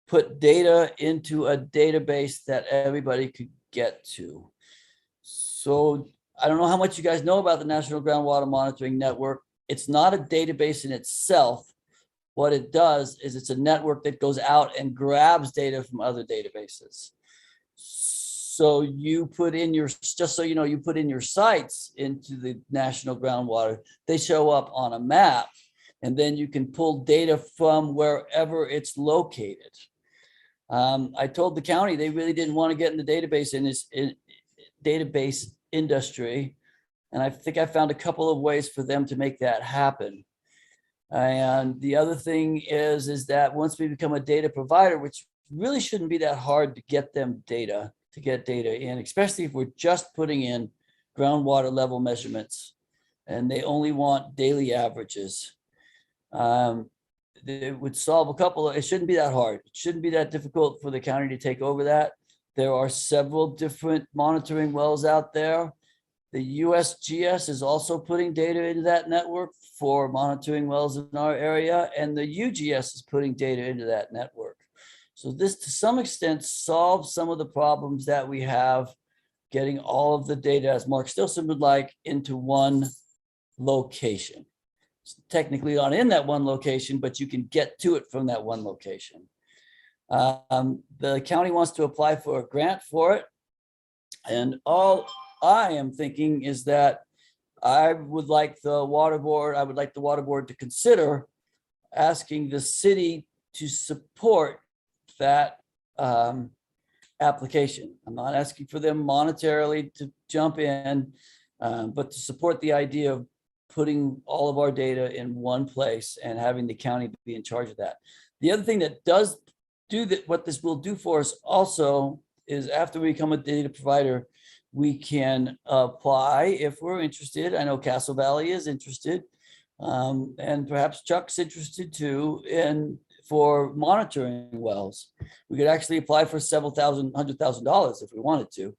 A: put data into a database that everybody could get to. So I don't know how much you guys know about the National Groundwater Monitoring Network. It's not a database in itself. What it does is it's a network that goes out and grabs data from other databases. So you put in just so you know, you put in your sites into the National Groundwater, they show up on a map, and then you can pull data from wherever it's located. I told the county they really didn't want to get in the database industry, and I think I found a couple of ways for them to make that happen. And the other thing is that once we become a data provider, which really shouldn't be that hard to get data in, especially if we're just putting in groundwater level measurements and they only want daily averages. It would solve it shouldn't be that hard. It shouldn't be that difficult for the county to take over that. There are several different monitoring wells out there. The USGS is also putting data into that network for monitoring wells in our area, and the UGS is putting data into that network. So this, to some extent, solves some of the problems that we have getting all of the data, as Mark Stilson would like, into one location. It's technically not in that one location, but you can get to it from that one location. The county wants to apply for a grant for it. And all I am thinking is that I would like the water board to consider asking the city to support that application. I'm not asking for them monetarily to jump in, but to support the idea of putting all of our data in one place and having the county be in charge of that. The other thing that does do that, what this will do for us also, is after we become a data provider, we can apply if we're interested. I know Castle Valley is interested, and perhaps Chuck's interested too, for monitoring wells. We could actually apply for several $100,000 if we wanted to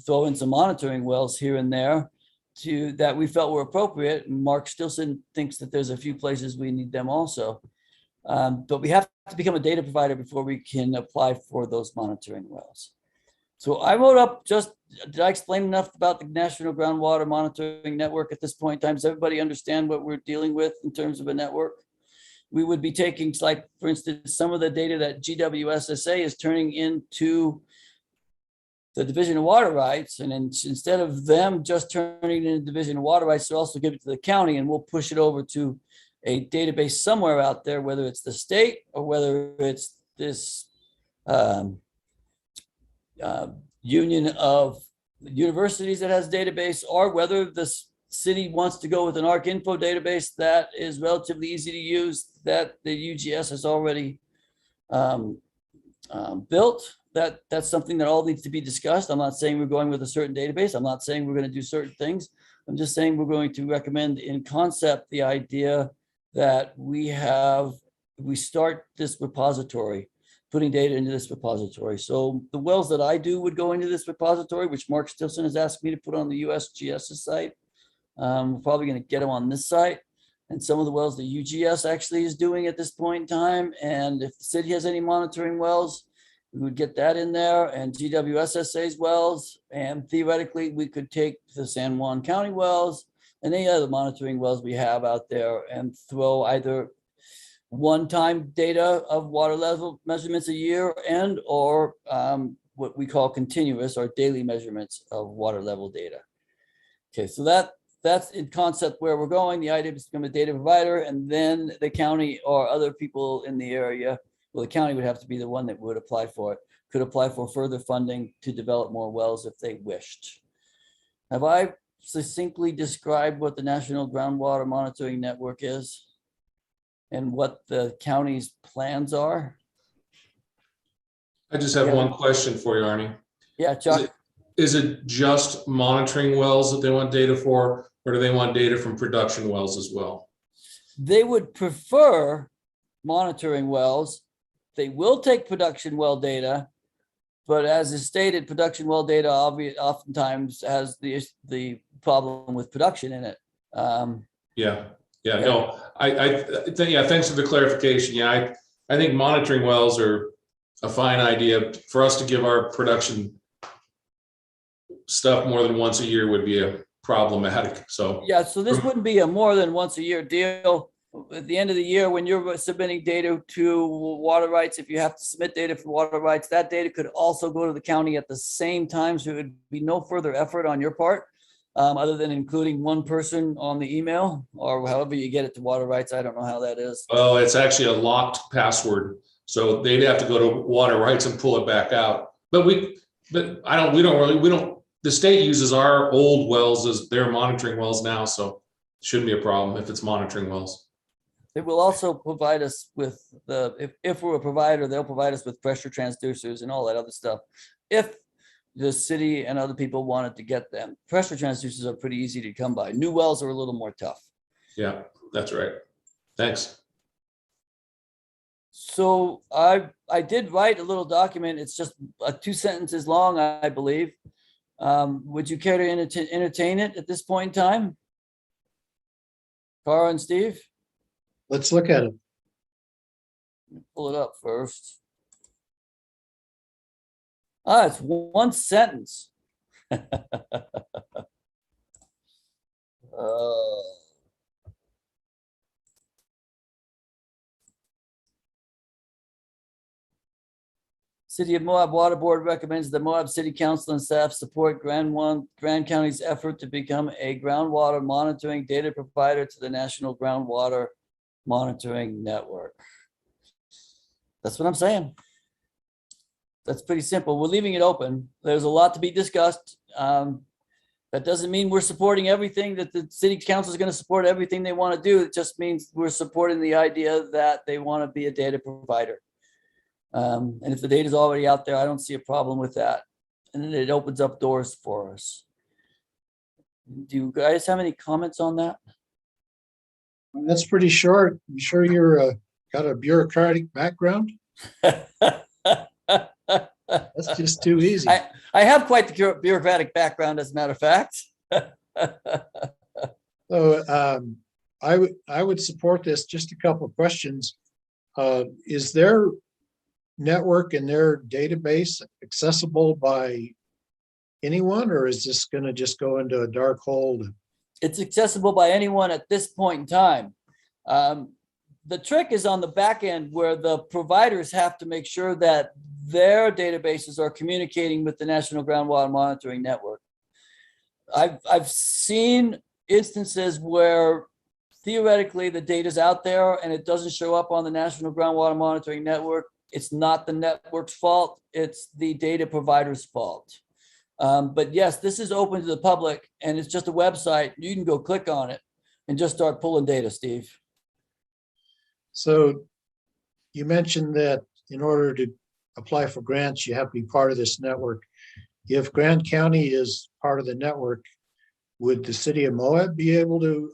A: throw in some monitoring wells here and there that we felt were appropriate. And Mark Stilson thinks that there's a few places we need them also. But we have to become a data provider before we can apply for those monitoring wells. So I wrote up did I explain enough about the National Groundwater Monitoring Network at this point in time? Does everybody understand what we're dealing with in terms of a network? We would be taking, like, for instance, some of the data that GWSSA is turning into the Division of Water Rights. And then instead of them just turning it into Division of Water Rights, they'll also give it to the county, and we'll push it over to a database somewhere out there, whether it's the state or whether it's this union of universities that has database, or whether the city wants to go with an ArcInfo database that is relatively easy to use, that the UGS has already built. That's something that all needs to be discussed. I'm not saying we're going with a certain database. I'm not saying we're going to do certain things. I'm just saying we're going to recommend in concept the idea that we start this repository, putting data into this repository. So the wells that I do would go into this repository, which Mark Stilson has asked me to put on the USGS's site. We're probably going to get them on this site. And some of the wells the UGS actually is doing at this point in time. And if the city has any monitoring wells, we would get that in there, and GWSSA's wells. And theoretically, we could take the San Juan County wells and any other monitoring wells we have out there and throw either one-time data of water level measurements a year or what we call continuous or daily measurements of water level data. Okay, so that's in concept where we're going. The idea is to become a data provider, and then the county or other people in the area, well, the county would have to be the one that would apply for it, could apply for further funding to develop more wells if they wished. Have I succinctly described what the National Groundwater Monitoring Network is and what the county's plans are?
F: I just have one question for you, Arnie.
A: Yeah, Chuck.
F: Is it just monitoring wells that they want data for, or do they want data from production wells as well?
A: They would prefer monitoring wells. They will take production well data, but as is stated, production well data oftentimes has the problem with production in it.
F: No, thanks for the clarification. Yeah, I think monitoring wells are a fine idea. For us to give our production stuff more than once a year would be a problematic. So
A: yeah, so this wouldn't be a more than once a year deal. At the end of the year, when you're submitting data to water rights, if you have to submit data for water rights, that data could also go to the county at the same time. So it would be no further effort on your part, other than including one person on the email or however you get it to water rights. I don't know how that is.
F: Well, it's actually a locked password, so they'd have to go to water rights and pull it back out. The state uses our old wells as their monitoring wells now, so it shouldn't be a problem if it's monitoring wells.
A: It will also provide us with if we're a provider, they'll provide us with pressure transducers and all that other stuff. If the city and other people wanted to get them, pressure transducers are pretty easy to come by. New wells are a little more tough.
F: Yeah, that's right. Thanks.
A: So I did write a little document. It's just 2 sentences long, I believe. Would you care to entertain it at this point in time? Cara and Steve?
C: Let's look at it.
A: Pull it up first. It's one sentence. Uh, City of Moab Water Board recommends the Moab City Council and staff support Grand County's effort to become a groundwater monitoring data provider to the National Groundwater Monitoring Network. That's what I'm saying. That's pretty simple. We're leaving it open. There's a lot to be discussed. That doesn't mean we're supporting everything that the city council is going to support everything they want to do. It just means we're supporting the idea that they want to be a data provider. And if the data is already out there, I don't see a problem with that. And then it opens up doors for us. Do you guys have any comments on that?
C: That's pretty short. You sure you're got a bureaucratic background? That's just too easy.
A: I have quite the bureaucratic background, as a matter of fact.
C: So I would support this. Just a couple of questions. Is their network and their database accessible by anyone, or is this going to just go into a dark hole?
A: It's accessible by anyone at this point in time. The trick is on the back end, where the providers have to make sure that their databases are communicating with the National Groundwater Monitoring Network. I've seen instances where theoretically the data is out there and it doesn't show up on the National Groundwater Monitoring Network. It's not the network's fault, it's the data provider's fault. But yes, this is open to the public and it's just a website. You can go click on it and just start pulling data, Steve.
C: So you mentioned that in order to apply for grants, you have to be part of this network. If Grand County is part of the network, would the city of Moab be able to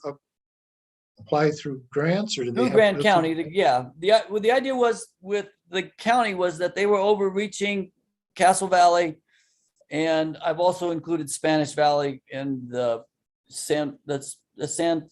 C: apply through grants, or do they
A: Through
C: have to
A: Grand
C: go
A: County,
C: through-
A: yeah. The idea was with the county was that they were overreaching Castle Valley. And I've also included Spanish Valley in the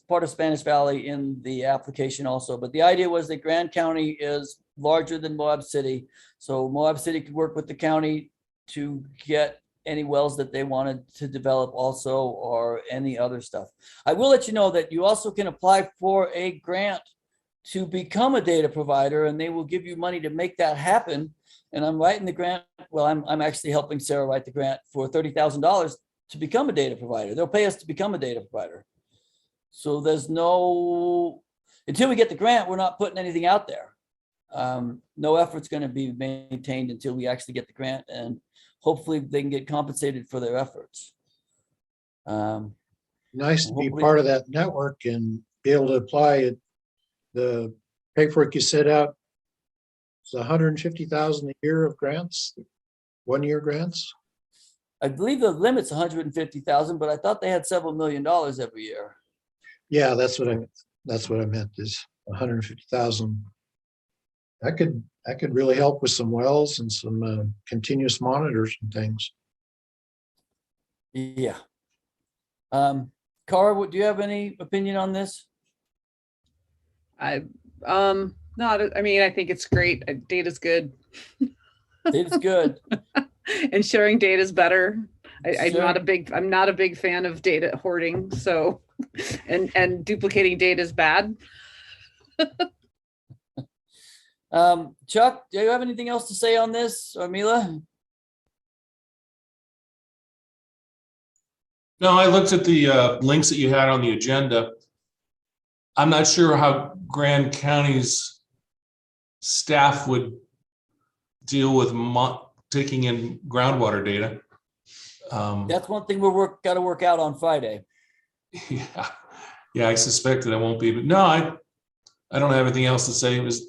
A: part of Spanish Valley in the application also. But the idea was that Grand County is larger than Moab City. So Moab City could work with the county to get any wells that they wanted to develop also, or any other stuff. I will let you know that you also can apply for a grant to become a data provider, and they will give you money to make that happen. And I'm writing the grant. Well, I'm actually helping Sarah write the grant for $30,000 to become a data provider. They'll pay us to become a data provider. So there's no, until we get the grant, we're not putting anything out there. No effort's going to be maintained until we actually get the grant, and hopefully they can get compensated for their efforts.
C: Nice to be
A: hopefully-
C: part of that network and be able to apply it. The paperwork you set out, it's 150,000 a year of grants, 1-year grants.
A: I believe the limit's 150,000, but I thought they had several $1 million every year.
C: Yeah, that's what I meant is 150,000. That could really help with some wells and some continuous monitors and things.
A: Yeah. Cara, do you have any opinion on this?
D: I mean, I think it's great. Data's good.
A: It's good.
D: And sharing data is better. I'm
A: Sure.
D: not a big fan of data hoarding. So, and duplicating data is bad.
A: Chuck, do you have anything else to say on this, or Mila?
F: No, I looked at the links that you had on the agenda. I'm not sure how Grand County's staff would deal with taking in groundwater data.
A: That's one thing got to work out on Friday.
F: Yeah, I suspect that it won't be, but no, I don't have anything else to say. It was,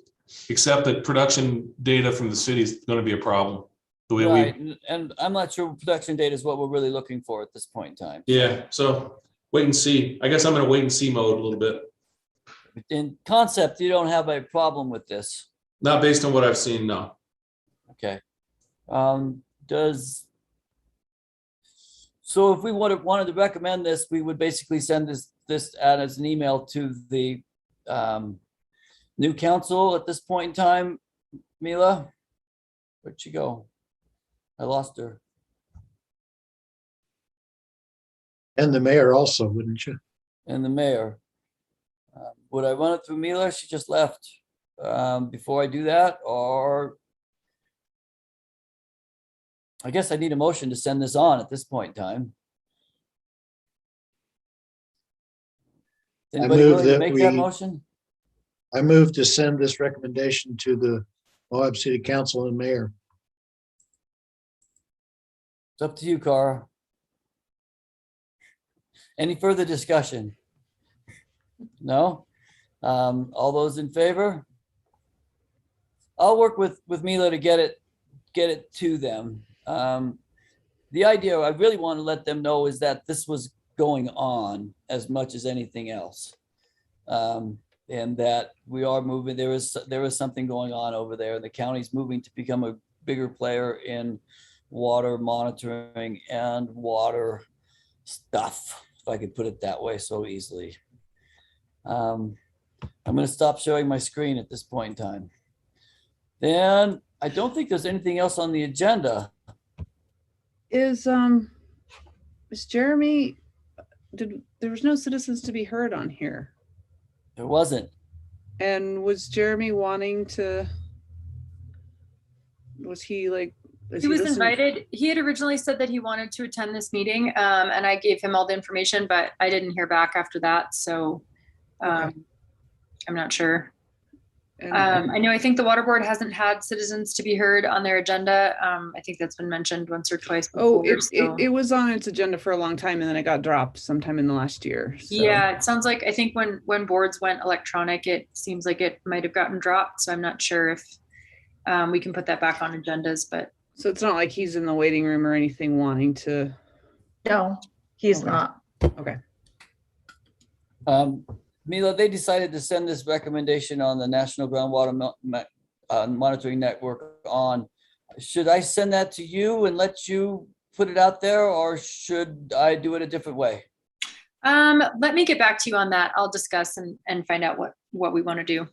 F: except that production data from the city is going to be a problem. The way
A: Right, and I'm not sure production data is what we're really looking for at this point in time.
F: yeah, so wait and see. I guess I'm in a wait and see mode a little bit.
A: In concept, you don't have a problem with this.
F: Not based on what I've seen, no.
A: Okay. So if we wanted to recommend this, we would basically send this out as an email to the new council at this point in time. Mila, where'd she go? I lost her.
C: And the mayor also, wouldn't you?
A: and the mayor. Would I run it through Mila? She just left. Before I do that, or I guess I need a motion to send this on at this point in time. Is anybody
C: move
A: willing to
C: that
A: make that
C: we-
A: motion?
C: I move to send this recommendation to the Moab City Council and mayor.
A: It's up to you, Cara. Any further discussion? No? All those in favor? I'll work with Mila to get it to them. The idea I really want to let them know is that this was going on as much as anything else. And that we are moving, there is something going on over there. The county's moving to become a bigger player in water monitoring and water stuff, if I could put it that way so easily. I'm going to stop showing my screen at this point in time. Then I don't think there's anything else on the agenda.
D: Is Jeremy, there was no citizens to be heard on here.
A: There wasn't.
D: And was Jeremy wanting to, was he like?
E: He was invited. He had originally said that he wanted to attend this meeting, and I gave him all the information, but I didn't hear back after that. So I'm not sure. I think the water board hasn't had citizens to be heard on their agenda. I think that's been mentioned once or twice
D: Oh,
E: before,
D: it was on its agenda for a long time, and then it got dropped sometime in the last year. So.
E: Yeah, it sounds like, I think when boards went electronic, it seems like it might have gotten dropped. So I'm not sure if we can put that back on agendas, but.
D: So it's not like he's in the waiting room or anything wanting to.
B: No, he's
D: Okay.
B: not.
D: Okay.
A: Mila, they decided to send this recommendation on the National Groundwater Monitoring Network on. Should I send that to you and let you put it out there, or should I do it a different way?
E: Let me get back to you on that. I'll discuss and find out what we want to do.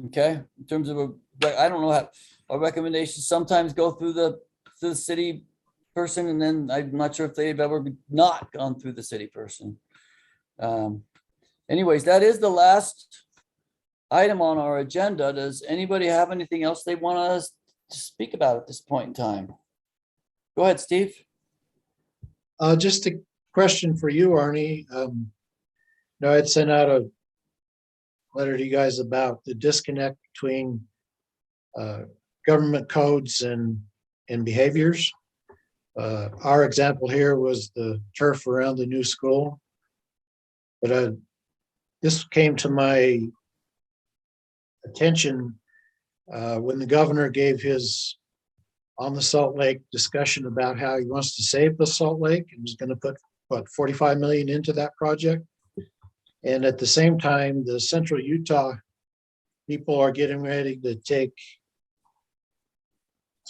A: Okay, in terms of I don't know how our recommendations sometimes go through the city person, and then I'm not sure if they've ever not gone through the city person. Anyways, that is the last item on our agenda. Does anybody have anything else they want us to speak about at this point in time? Go ahead, Steve.
C: Just a question for you, Arnie. I'd sent out a letter to you guys about the disconnect between government codes and behaviors. Our example here was the turf around the new school. But this came to my attention when the governor gave his on the Salt Lake discussion about how he wants to save the Salt Lake and was going to put, what, 45 million into that project. And at the same time, the Central Utah people are getting ready to take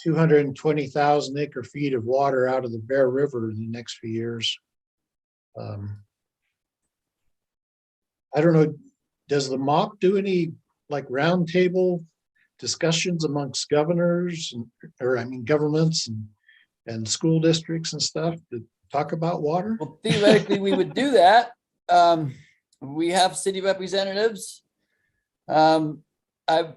C: 220,000 acre feet of water out of the Bear River in the next few years. I don't know, does the MOP do any like roundtable discussions amongst governors governments and school districts and stuff to talk about water?
A: Well, theoretically, we would do that. We have city representatives. At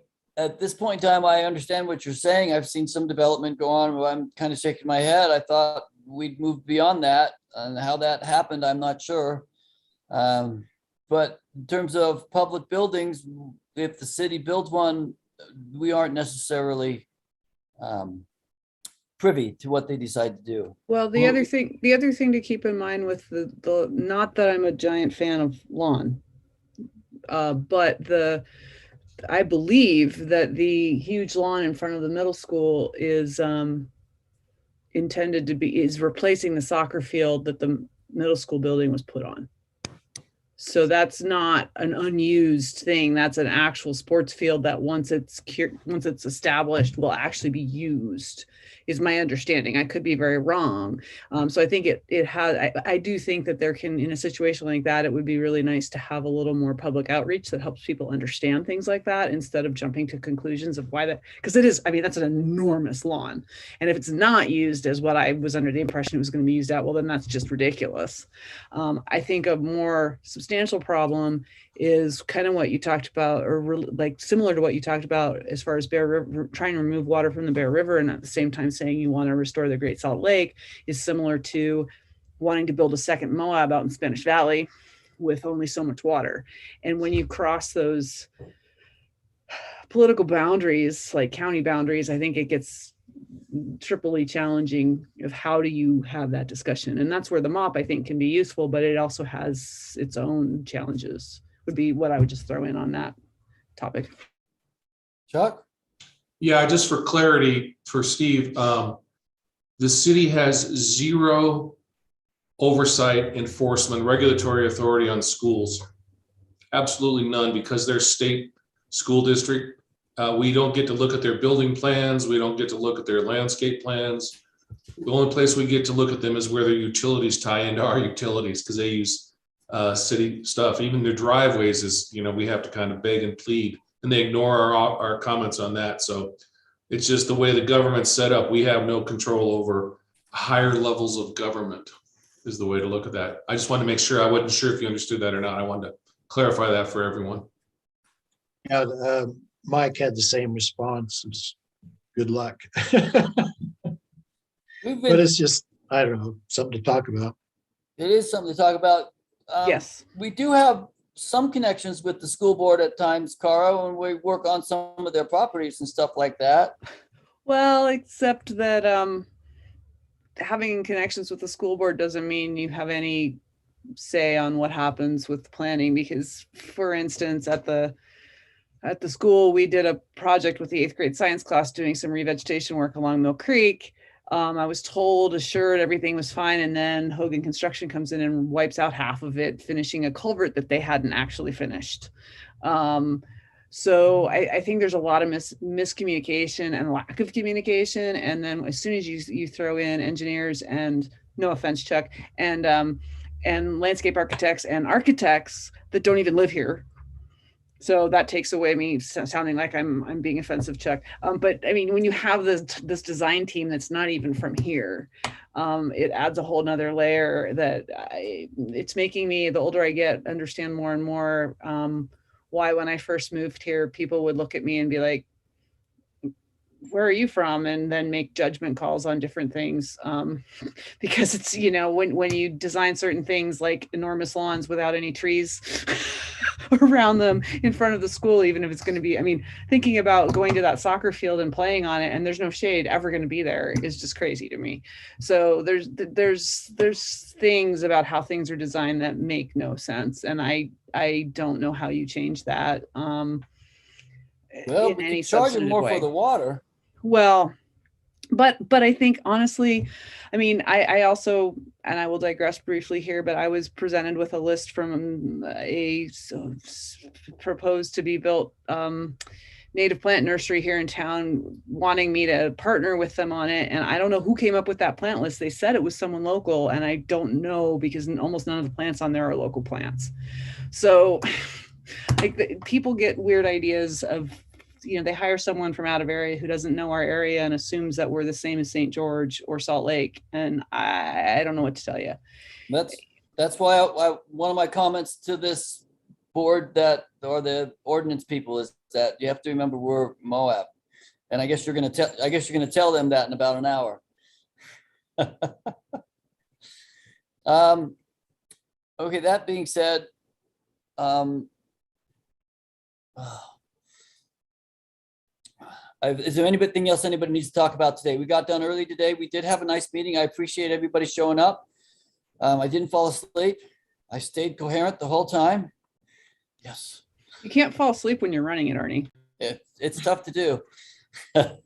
A: this point in time, I understand what you're saying. I've seen some development go on where I'm kind of shaking my head. I thought we'd moved beyond that, and how that happened, I'm not sure. But in terms of public buildings, if the city builds one, we aren't necessarily privy to what they decide to do.
D: Well, the other thing to keep in mind with the not that I'm a giant fan of lawn, but I believe that the huge lawn in front of the middle school is intended to is replacing the soccer field that the middle school building was put on. So that's not an unused thing. That's an actual sports field that once it's established will actually be used. is my understanding. I could be very wrong. So I think it has, I do think that there can, in a situation like that, it would be really nice to have a little more public outreach that helps people understand things like that instead of jumping to conclusions of why that, because it is, I mean, that's an enormous lawn. And if it's not used as what I was under the impression it was going to be used at, well, then that's just ridiculous. I think a more substantial problem is kind of what you talked about, or like similar to what you talked about as far as Bear River, trying to remove water from the Bear River and at the same time saying you want to restore the Great Salt Lake, is similar to wanting to build a second Moab out in Spanish Valley with only so much water. And when you cross those political boundaries, like county boundaries, I think it gets triply challenging of how do you have that discussion. And that's where the MOP, I think, can be useful, but it also has its own challenges, would be what I would just throw in on that topic.
A: Chuck?
F: Yeah, just for clarity for Steve, the city has zero oversight, enforcement, regulatory authority on schools. Absolutely none, because they're state school district. We don't get to look at their building plans. We don't get to look at their landscape plans. The only place we get to look at them is where their utilities tie into our utilities, because they use city stuff. Even their driveways is, you know, we have to kind of beg and plead, and they ignore our comments on that. So it's just the way the government's set up. We have no control over higher levels of government, is the way to look at that. I just wanted to make sure. I wasn't sure if you understood that or not. I wanted to clarify that for everyone.
C: Yeah, Mike had the same response as good luck.
A: We've
C: But
A: been,
C: it's just, I don't know, something to talk about.
A: it is something to talk about.
D: Yes.
A: We do have some connections with the school board at times, Cara, when we work on some of their properties and stuff like that.
D: Well, except that having connections with the school board doesn't mean you have any say on what happens with planning, because for instance, at the school, we did a project with the 8th grade science class doing some revegetation work along Mill Creek. I was told, assured everything was fine, and then Hogan Construction comes in and wipes out half of it, finishing a culvert that they hadn't actually finished. So I think there's a lot of miscommunication and lack of communication. And then as soon as you throw in engineers and, no offense, Chuck, and landscape architects and architects that don't even live here. So that takes away me sounding like I'm being offensive, Chuck. But I mean, when you have this design team that's not even from here, it adds a whole nother layer that it's making me, the older I get, understand more and more why when I first moved here, people would look at me and be like, where are you from? And then make judgment calls on different things. Because it's, you know, when you design certain things like enormous lawns without any trees around them in front of the school, even if it's going to be, I mean, thinking about going to that soccer field and playing on it and there's no shade ever going to be there is just crazy to me. So there's things about how things are designed that make no sense. And I don't know how you change that.
A: Well,
D: in
A: we
D: any
A: can charge them
D: substantive
A: more
D: way.
A: for the water.
D: Well, but I think honestly, I mean, I also, and I will digress briefly here, but I was presented with a list from a proposed to be built native plant nursery here in town, wanting me to partner with them on it. And I don't know who came up with that plant list. They said it was someone local, and I don't know, because almost none of the plants on there are local plants. So like people get weird ideas of, you know, they hire someone from out of area who doesn't know our area and assumes that we're the same as St. George or Salt Lake. And I don't know what to tell you.
A: That's why one of my comments to this board or the ordinance people is that you have to remember we're Moab. And I guess you're going to tell them that in about an hour. Okay, that being said, is there anything else anybody needs to talk about today? We got done early today. We did have a nice meeting. I appreciate everybody showing up. I didn't fall asleep. I stayed coherent the whole time. Yes.
D: You can't fall asleep when you're running it, Arnie.
A: It's tough to do. And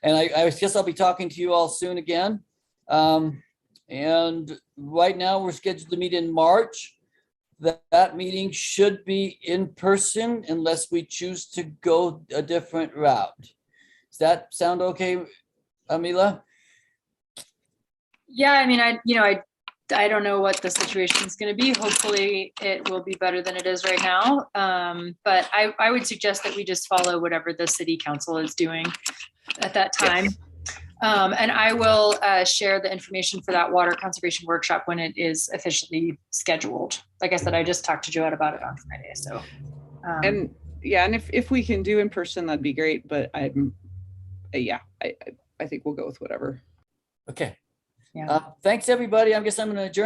A: I guess I'll be talking to you all soon again. And right now we're scheduled to meet in March. That meeting should be in person unless we choose to go a different route. Does that sound okay, Amila?
E: Yeah, I mean, I don't know what the situation is going to be. Hopefully it will be better than it is right now. But I would suggest that we just follow whatever the city council is doing at that time.
D: Yes.
E: And I will share the information for that water conservation workshop when it is officially scheduled. Like I said, I just talked to Joette about it on Friday, so.
D: And yeah, and if we can do in person, that'd be great, but I think we'll go with whatever.
A: Okay.
E: Yeah.
A: Thanks, everybody. I guess I'm going to adjourn